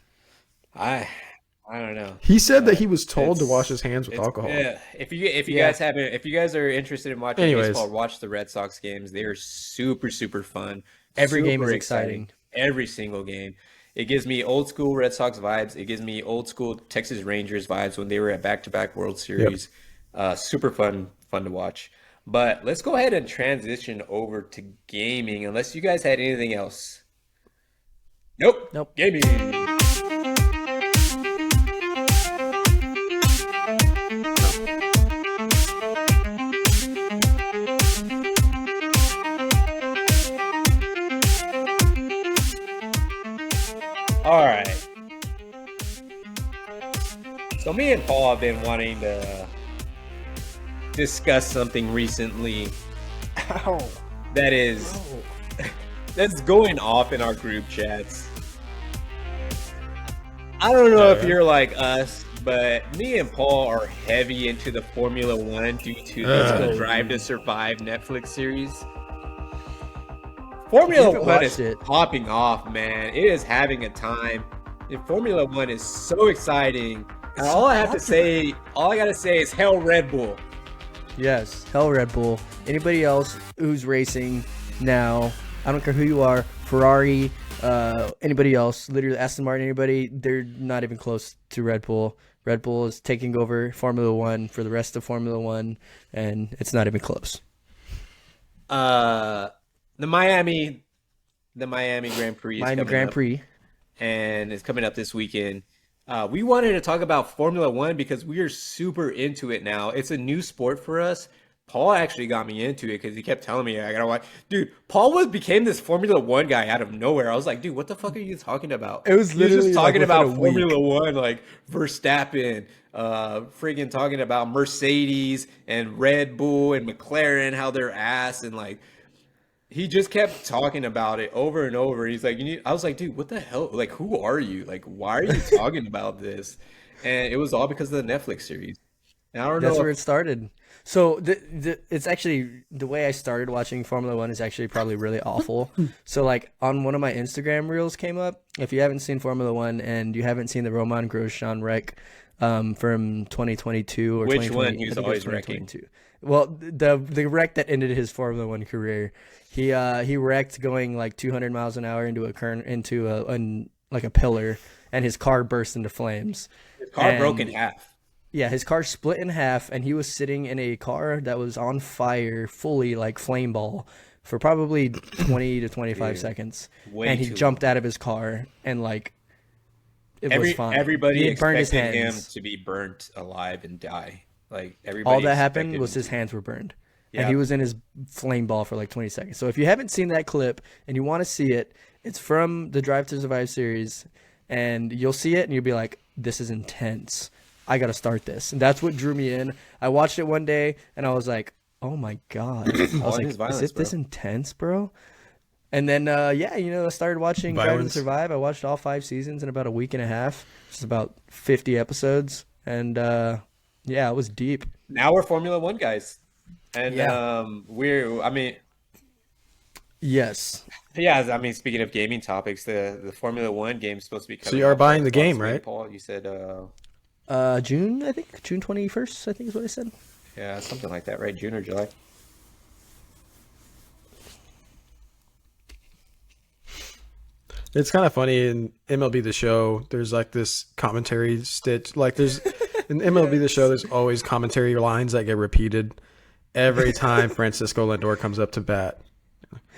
I don't know. He said that he was told to It's- wash his hands with alcohol. Yeah, if you Yeah. guys haven't, if you guys are interested in watching Anyways. baseball, watch the Red Sox games. They are super fun. Every game Super is exciting. Every single game. It gives me old school Red Sox vibes. It gives me old school Texas Rangers vibes when they were at back-to-back World Series. Super fun to watch. But let's go ahead and transition over to gaming, unless you guys had anything else. Nope. Gaming. All right. So me and Paul have been wanting to discuss something recently Ow. that is that's going off in our group chats. I don't know if you're like us, but me and Paul are heavy into the Formula One due to this Drive to Survive Netflix series. Formula haven't One watched is it. popping off, man. It is having a time. And Formula One is so exciting. And all I gotta say is hell Red Bull. Yes, hell Red Bull. Anybody else who's racing now, I don't care who you are, Ferrari, anybody else, literally Aston Martin, anybody, they're not even close to Red Bull. Red Bull is taking over Formula One for the rest of Formula One, and it's not even close. The Miami Grand Prix is Miami coming Grand up, Prix. and it's coming up this weekend. We wanted to talk about Formula One because we are super into it now. It's a new sport for us, Paul actually got me into it because he kept telling me I gotta watch. Dude, Paul became this Formula One guy out of nowhere. I was like, dude, what the fuck are you talking about? It was He was literally just like talking within a about week. Formula One, like Verstappen, friggin' talking about Mercedes and Red Bull and McLaren, how they're ass, and like he just kept talking about it over and over. He's like, you need. I was like, dude, what the hell? Like, who are you? Like, why are you talking about this? And it was all because of the Netflix series. And I don't That's know where if it started. So it's actually the way I started watching Formula One is actually probably really awful. So like on one of my Instagram reels came up. If you haven't seen Formula One and you haven't seen the Roman Grosjean wreck from 2022 or which 2020, one I he's think it was always wrecking. 2022. Well, the wreck that ended his Formula One career, he wrecked going like 200 miles an hour into like a pillar, and his car burst into flames. His car broke And in half. yeah, his car split in half, and he was sitting in a car that was on fire, fully like flame ball, for probably 20 to 25 Dude, seconds. way And he too jumped out of his car, and like it was fine. Everybody He had burned his expected him hands. to be burnt alive and die. Like All everybody that happened expected was him his hands were burned, and Yeah. he was in his flame ball for like 20 seconds. So if you haven't seen that clip and you want to see it, it's from the Drive to Survive series, and you'll see it and you'll be like, "This is intense. I got to start this." And that's what drew me in. I watched it one day and I was like, "Oh my god!" I All was in like, his violence, "Is it this bro. intense, bro?" And then yeah, I started watching Drive to Violence. Survive. I watched all 5 seasons in about a week and a half. It's about 50 episodes, and yeah, it was deep. Now we're Formula One guys. And Yeah. I mean, Yes. yeah, I mean, speaking of gaming topics, the Formula One game is supposed to be So coming you are out buying the next month, game, right, right? Paul? You said June, I think. June 21st, I think is what I said. yeah, something like that, right? June or July. It's kind of funny in MLB The Show. There's like this commentary stitch. Like there's in MLB The Show. There's always commentary lines that get repeated every time Francisco Lindor comes up to bat.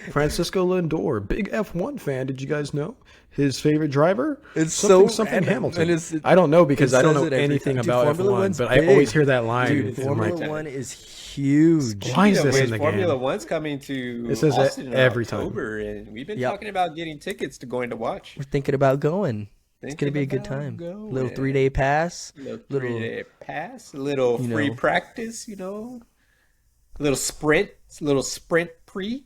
Francisco Lindor, big F1 fan. Did you guys know his favorite driver? It's something so something random, Hamilton. and it's- I don't know because it I don't says know it every anything time. Dude, about Formula F1, One's but I big. always hear that line. Dude, and I'm Formula like, One is huge. Why is Speaking of this in which, the Formula game? One's coming to It says that Austin in every time. October, and we've been Yep. talking about getting tickets to going to watch. We're thinking about going. It's gonna Thinking be a good about time. going. Little 3-day pass. Little Little, 3-day pass, a little you free know. practice, a little sprint pre.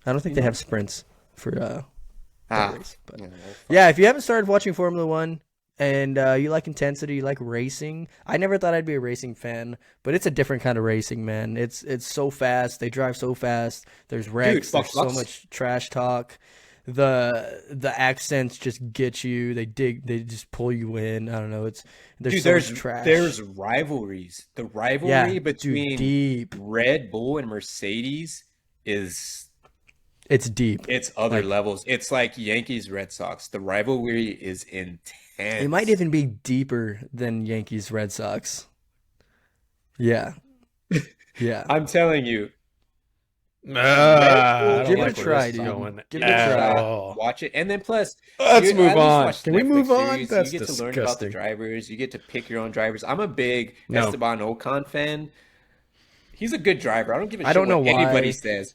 I don't think they have sprints for Ah, race, but yeah, yeah, if you haven't started watching Formula One and you like intensity, you like racing, I never thought I'd be a racing fan, but it's a different kind of racing, man. It's so fast. They drive so fast. There's wrecks. fuck There's so bucks. much trash talk. The accents just get you. They just pull you in. I don't know. There's dude, so much trash. there's rivalries. The rivalry Yeah, dude, between deep. Red Bull and Mercedes is It's deep. it's other Like- levels. It's like Yankees Red Sox. The rivalry is intense. It might even be deeper than Yankees Red Sox. Yeah. Yeah. I'm telling you, I don't Give it like a where try, this is dude. going Give it a at try. all. watch it, and then plus, Let's you move at least on. watch Can we Netflix move on? series. That's You get to learn about the disgusting. drivers. You get to pick your own drivers. I'm a big No. Esteban Ocon fan. He's a good driver. I don't give a I shit don't know what anybody why. says.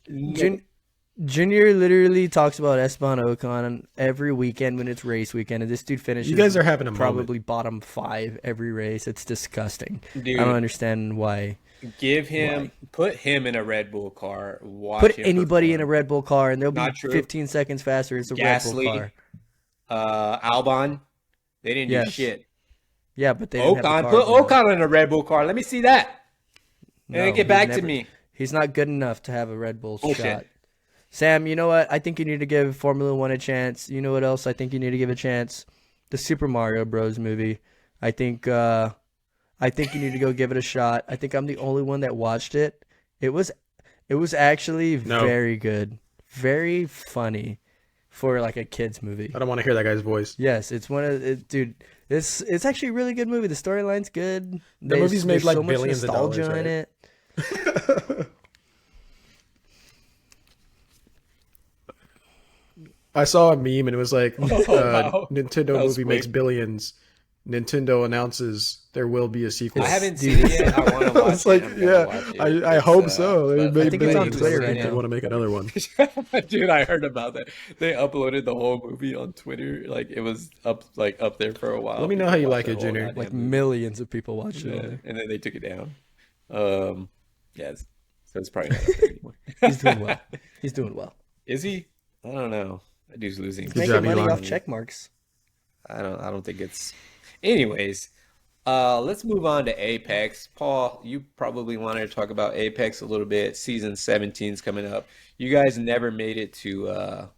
Junior literally talks about Esteban Ocon every weekend when it's race weekend, and this dude finishes. You guys are having a probably bottom 5 every race. It's disgusting. Dude. I don't understand why. Give him, put him in a Red Bull car. Watch Put him anybody in a perform. Red Bull car, and they'll be Not true. 15 seconds faster. It's a Gasly, Red Bull car. Albon. They didn't do Yes. shit. Yeah, but they didn't have the Ocon, cars put enough. Ocon in a Red Bull car. Let me see that. And No, then get he's back to never- me. He's not good enough to have a Red Bull Bullshit. shot. Sam, you know what? I think you need to give Formula One a chance. You know what else I think you need to give a chance? The Super Mario Bros. Movie. I think you need to go give it a shot. I think I'm the only one that watched it. It was actually No. very good, very funny for like a kids movie. I don't want to hear that guy's voice. Yes, it's dude. It's actually a really good movie. The storyline's good. The movie's made there's like so much billions of dollars, nostalgia in right? it. I saw a meme and it was like wow. Nintendo That was movie makes quick. billions, Nintendo announces there will be a sequel. I haven't seen it yet. I want to watch It's like, it. I'm gonna watch it. I hope so. They but I think it's on made Twitter it. right They now. want to make another one. Dude, I heard about that. They uploaded the whole movie on Twitter. Like it was up there for a while. Let me know how you People like watched it, the whole Junior. goddamn Like movie. millions of people watch it. Yeah, and then they took it down. Yes. So it's probably not up there anymore. He's doing well. He's doing well. Is he? I don't know. That dude's losing. He's Good making job, money Elon. off check marks. I don't think it's. Anyways, let's move on to Apex. Paul, you probably wanted to talk about Apex a little bit. Season 17 is coming up. You guys never made it to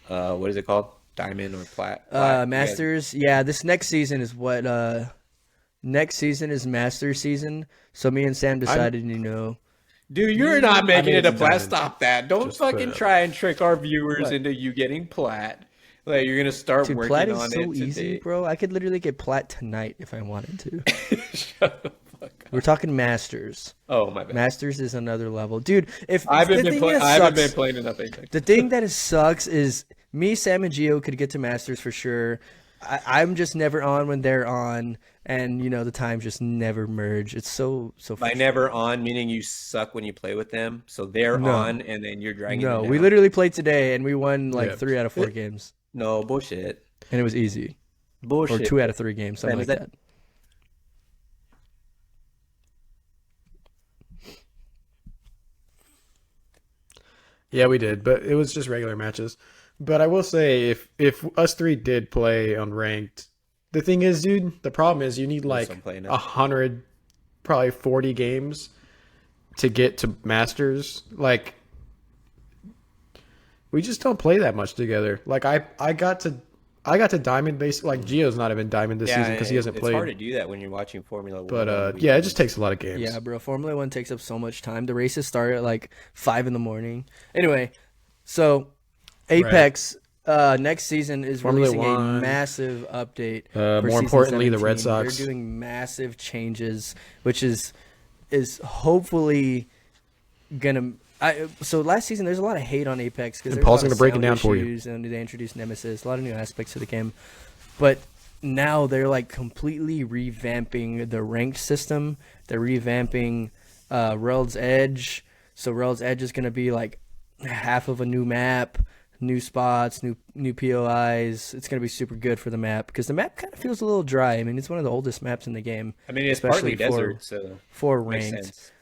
what is it called? Diamond or plat? You guys- Masters. Yeah, this next season is what. Next season is Masters season. So me and Sam decided, Dude, you're not making made it a it to plat. Diamond. Stop that. Don't Just put fucking it up. try and trick our viewers What? into you getting plat. Like you're gonna start dude, working plat is on so it easy, today. bro. I could literally get plat tonight if I wanted to. Shut the fuck up. We're talking Masters. Oh my bad. Masters is another level, dude. If I haven't the been thing playing. that I haven't been sucks- playing enough Apex. The thing that sucks is me, Sam, and Gio could get to Masters for sure. I'm just never on when they're on, and the times just never merge. It's so By frustrating. never on, meaning you suck when you play with them. So they're No. on, and then you're dragging No, them we down. literally played today, and we won like Yeah. 3 out of 4 games, No bullshit. and it was easy. Bullshit. Or 2 out of 3 games, something Man, like is that. Yeah, we did, but it was just regular matches. But I will say, if us three did play unranked, the thing is, dude, the problem is you need like I'm playing it. 100, probably 40 games to get to Masters. Like, we just don't play that much together. Like, I got to Diamond base. Like, Gio's not even Diamond this season because he hasn't it's hard to played. do that when you're watching Formula One. But on the yeah, it weekends. just takes a lot of games. Yeah, bro. Formula One takes up so much time. The races start at like 5 in the morning. Anyway, so Apex next season is Formula releasing a One. massive update. More for season importantly, the Red 17. Sox. They're doing massive changes, which is hopefully gonna. So last season, there's a lot of hate on Apex because And Paul's gonna break it down for you. And they introduced Nemesis, a lot of new aspects to the game, but now they're like completely revamping the ranked system. They're revamping World's Edge. So World's Edge is gonna be like half of a new map, new spots, new POIs. It's gonna be super good for the map because the map kind of feels a little dry. I mean, it's one of the oldest maps in the game. I mean, it's especially partly desert, so for makes ranked. sense.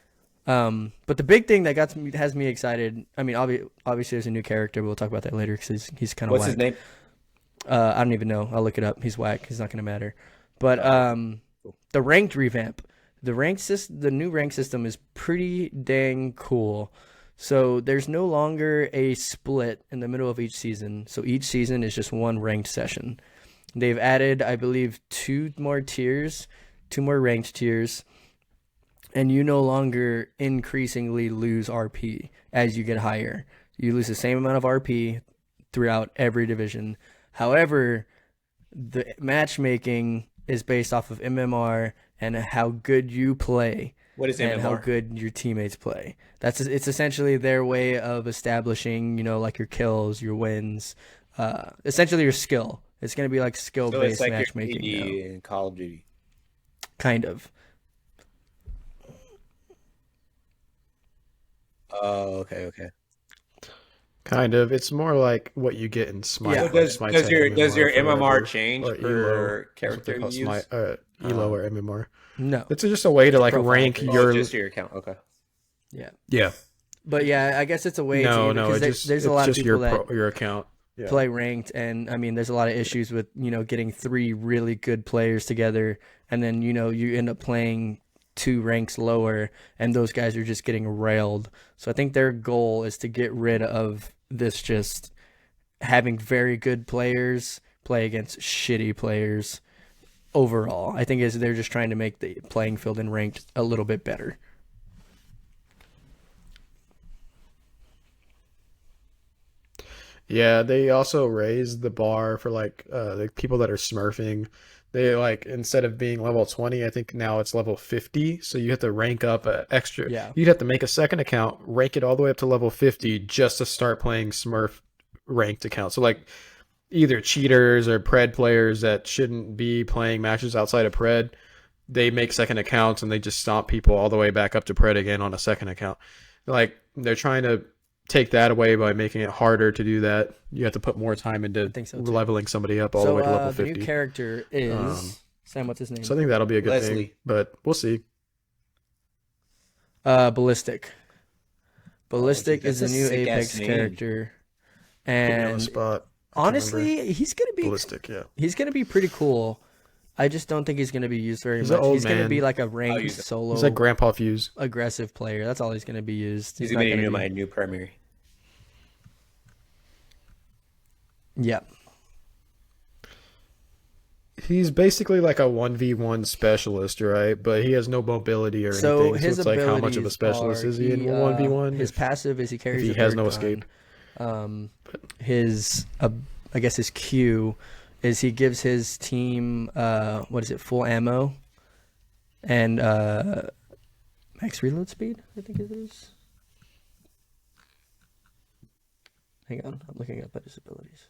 But the big thing that has me excited. I mean, obviously there's a new character. But we'll talk about that later because he's kind of What's whack. his name? I don't even know. I'll look it up. He's whack. He's not gonna matter. But the ranked revamp, the new rank system is pretty dang cool. So there's no longer a split in the middle of each season. So each season is just one ranked session. They've added, I believe, 2 more ranked tiers. And you no longer increasingly lose RP as you get higher. You lose the same amount of RP throughout every division. However, the matchmaking is based off of MMR and how good you play. What is And how MMR? good your teammates play. It's essentially their way of establishing, like your kills, your wins, essentially your skill. It's going to be like So skill-based it's like your matchmaking now. KD in Call of Duty. Kind of. Oh, okay. Kind of. It's more like what you get in Smite. Yeah. So does Smite's does like your for MMR whatever, change or per That's what they character call you use? Smite, Elo or MMR. No. It's just a way to like Profile rank page. your. just your account. Okay. Yeah. Yeah. But yeah, I guess it's a way No, to no. because there's a it's lot of just people that your account. Yeah. play ranked, and I mean, there's a lot of issues with getting 3 really good players together, and then you end up playing 2 ranks lower, and those guys are just getting railed. So I think their goal is to get rid of this just having very good players play against shitty players overall. I think they're just trying to make the playing field in ranked a little bit better. Yeah, they also raised the bar for like the people that are smurfing. They like instead of being level 20, I think now it's level 50. So you have to rank up extra. Yeah. You'd have to make a second account, rank it all the way up to level 50 just to start playing Smurf ranked account. So like either cheaters or pred players that shouldn't be playing matches outside of pred. They make second accounts and they just stomp people all the way back up to pred again on a second account. Like, they're trying to take that away by making it harder to do that. You have to put more time into leveling somebody up all the way to level 50. The new character is Sam. What's his name? So I think that'll be a good thing, but we'll see. Ballistic. Ballistic is the new Apex character, and honestly, he's gonna be Ballistic. Yeah, he's gonna be pretty cool. I just don't think he's gonna be used very much. He's gonna be like a ranked solo. He's like Grandpa Fuse, aggressive player. That's all he's gonna be used. He's gonna be my new primary. Yeah. He's basically like a 1v1 specialist, right? But he has no mobility or anything. So it's like, how much of a specialist is he in 1v1? His passive is he carries. He has no escape. His I guess his Q is he gives his team full ammo and max reload speed, I think it is. Hang on, I'm looking up at his abilities.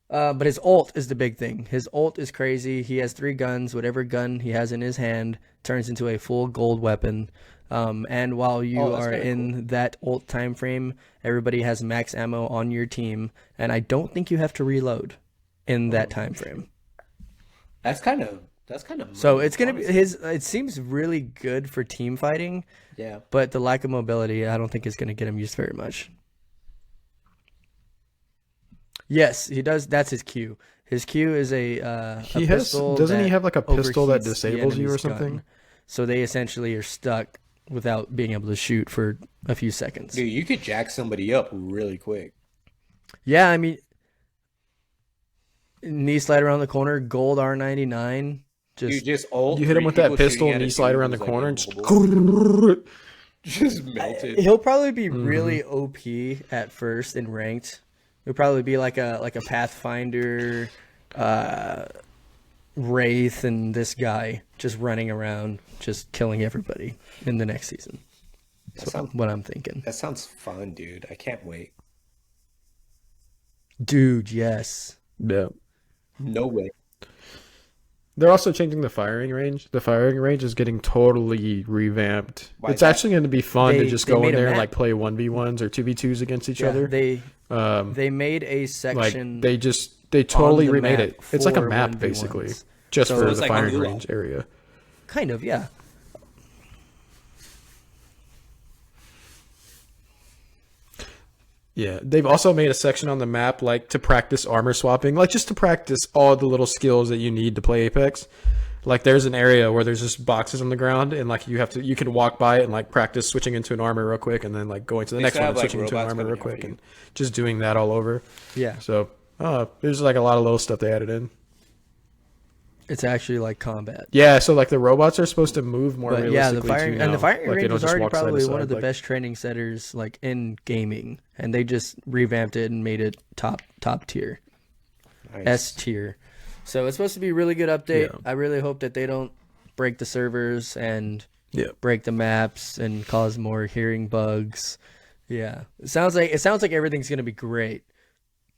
But his ult is the big thing. His ult is crazy. He has 3 guns. Whatever gun he has in his hand turns into a full gold weapon. And while you are in that ult time frame, everybody has max ammo on your team, and I don't think you have to reload in that time frame. That's kind of so it's gonna be his. It seems really good for team fighting. Yeah, but the lack of mobility, I don't think is gonna get him used very much. Yes, he does. That's his Q. His Q is a pistol. Doesn't he have like a pistol that disables you or something? Gun. So they essentially are stuck without being able to shoot for a few seconds. Dude, you could jack somebody up really quick. Yeah, I mean, knee slide around the corner, gold R99. You hit him with that pistol, knee slide around the corner, and just melted. He'll probably be really OP at first in ranked. It'll probably be like a Pathfinder, Wraith, and this guy just running around, just killing everybody in the next season. That's what I'm thinking. That sounds fun, dude. I can't wait. Dude, yes. Yeah. No way. They're also changing the firing range. The firing range is getting totally revamped. It's actually going to be fun to just go in there and like play 1v1s or 2v2s against each other. They made a section. Like they totally remade it. It's like a map basically, just for the firing range area. Kind of, yeah. Yeah, they've also made a section on the map like to practice armor swapping, like just to practice all the little skills that you need to play Apex. Like there's an area where there's just boxes on the ground, and like you can walk by it and like practice switching into an armor real quick, and then like going to the next one and switching into an armor real quick, and just doing that all over. Yeah. So there's like a lot of little stuff they added in. It's actually like combat. Yeah, so like the robots are supposed to move more realistically. Yeah, the firing range is already probably one of the best training setters like in gaming, and they just revamped it and made it top tier, nice. S tier. So it's supposed to be a really good update. Yeah. I really hope that they don't break the servers and break the maps and cause more hearing bugs. Yeah, it sounds like everything's gonna be great,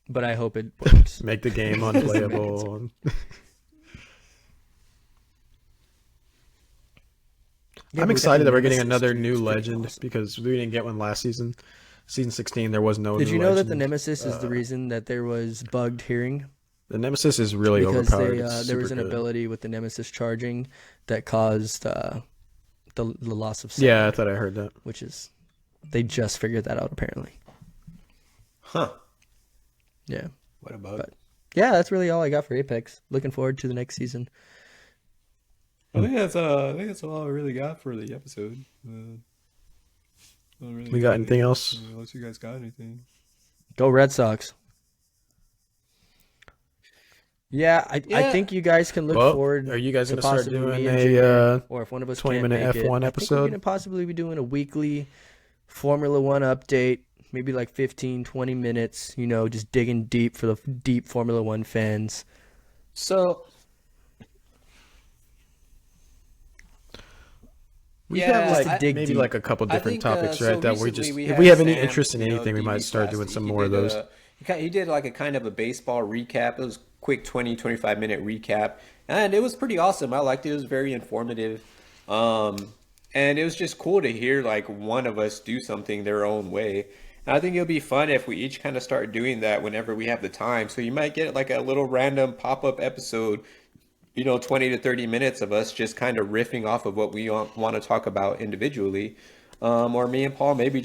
but I hope it works. Make the game unplayable. I'm excited that we're getting another new legend because we didn't get one last season. Season 16, there was no. Did you know that the Nemesis is the reason that there was bugged hearing? The Nemesis is really overpowered. Because there was an ability with the Nemesis charging that caused the loss of sound. Yeah, I thought I heard that. Which is, they just figured that out apparently. Huh. Yeah. What about? But, yeah, that's really all I got for Apex. Looking forward to the next season. I think that's all I really got for the episode. We got anything else? Unless you guys got anything. Go Red Sox. Yeah, I think you guys can look forward. Are you guys going to start doing a or if one of us 20-minute F1 episode? I think we're going to possibly be doing a weekly Formula 1 update, maybe like 15, 20 minutes, just digging deep for the deep Formula 1 fans. So we have maybe like a couple different topics, right? That we just, if we have any interest in anything, we might start doing some more of those. He did like a kind of a baseball recap. It was quick 20-25 minute recap. And it was pretty awesome. I liked it. It was very informative. And it was just cool to hear like one of us do something their own way. And I think it'll be fun if we each kind of start doing that whenever we have the time. So you might get like a little random pop-up episode, 20 to 30 minutes of us just kind of riffing off of what we want to talk about individually. Or me and Paul maybe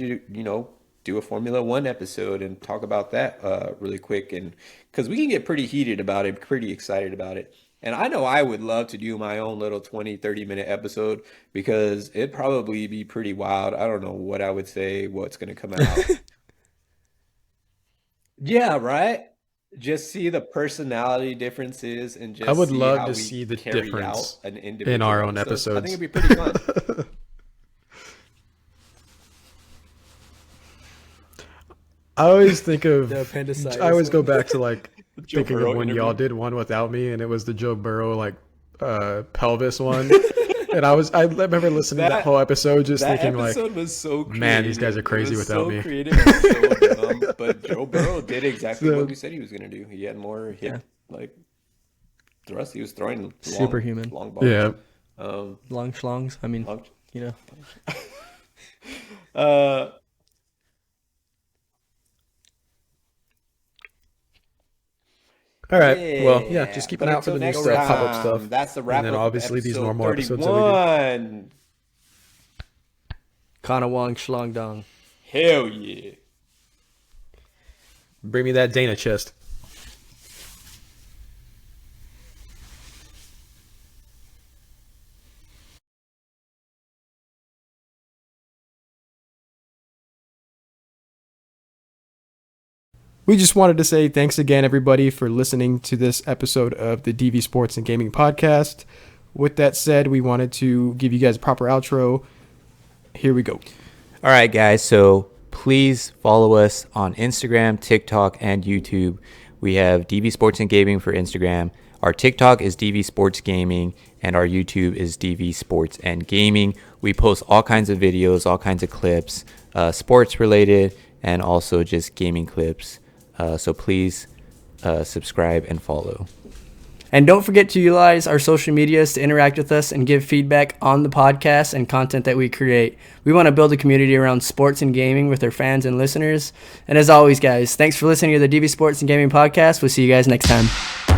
do a Formula One episode and talk about that really quick. And because we can get pretty heated about it, pretty excited about it. And I know I would love to do my own little 20, 30 minute episode because it'd probably be pretty wild. I don't know what I would say, what's going to come out. Yeah, right? Just see the personality differences and I just would see love how to we see the carry out difference an in our individual own episode. I think episodes. it'd be pretty fun. I always think of, The appendicitis I always go one. back to like Joe thinking of Burrow when interview. y'all did one without me, and it was the Joe Burrow like pelvis one, and I remember listening to that That whole episode just that thinking like, episode was so man, these guys are creative. crazy It was without so me. creative and so dumb, but Joe Burrow did exactly So- what we said he was gonna do. He had more hit Yeah. like thrust. He was throwing long, Superhuman. long balls. Yeah, Long schlongs. I mean, Long- you know. uh, all right. Well, yeah, just keep an but eye out for the until new next stuff, pop-up time, stuff. That's the wrap And then up. obviously these episode normal episodes that we do. 31. Kana Wong Schlong Dong. Hell yeah. Bring me that Dana chest. We just wanted to say thanks again, everybody, for listening to this episode of the DV Sports and Gaming Podcast. With that said, we wanted to give you guys a proper outro. Here we go. All right, guys. So please follow us on Instagram, TikTok, and YouTube. We have DV Sports and Gaming for Instagram. Our TikTok is DV Sports Gaming, and our YouTube is DV Sports and Gaming. We post all kinds of videos, all kinds of clips, sports related, and also just gaming clips. So please subscribe and follow. And don't forget to utilize our social medias to interact with us and give feedback on the podcast and content that we create. We want to build a community around sports and gaming with our fans and listeners. And as always, guys, thanks for listening to the DV Sports and Gaming Podcast. We'll see you guys next time.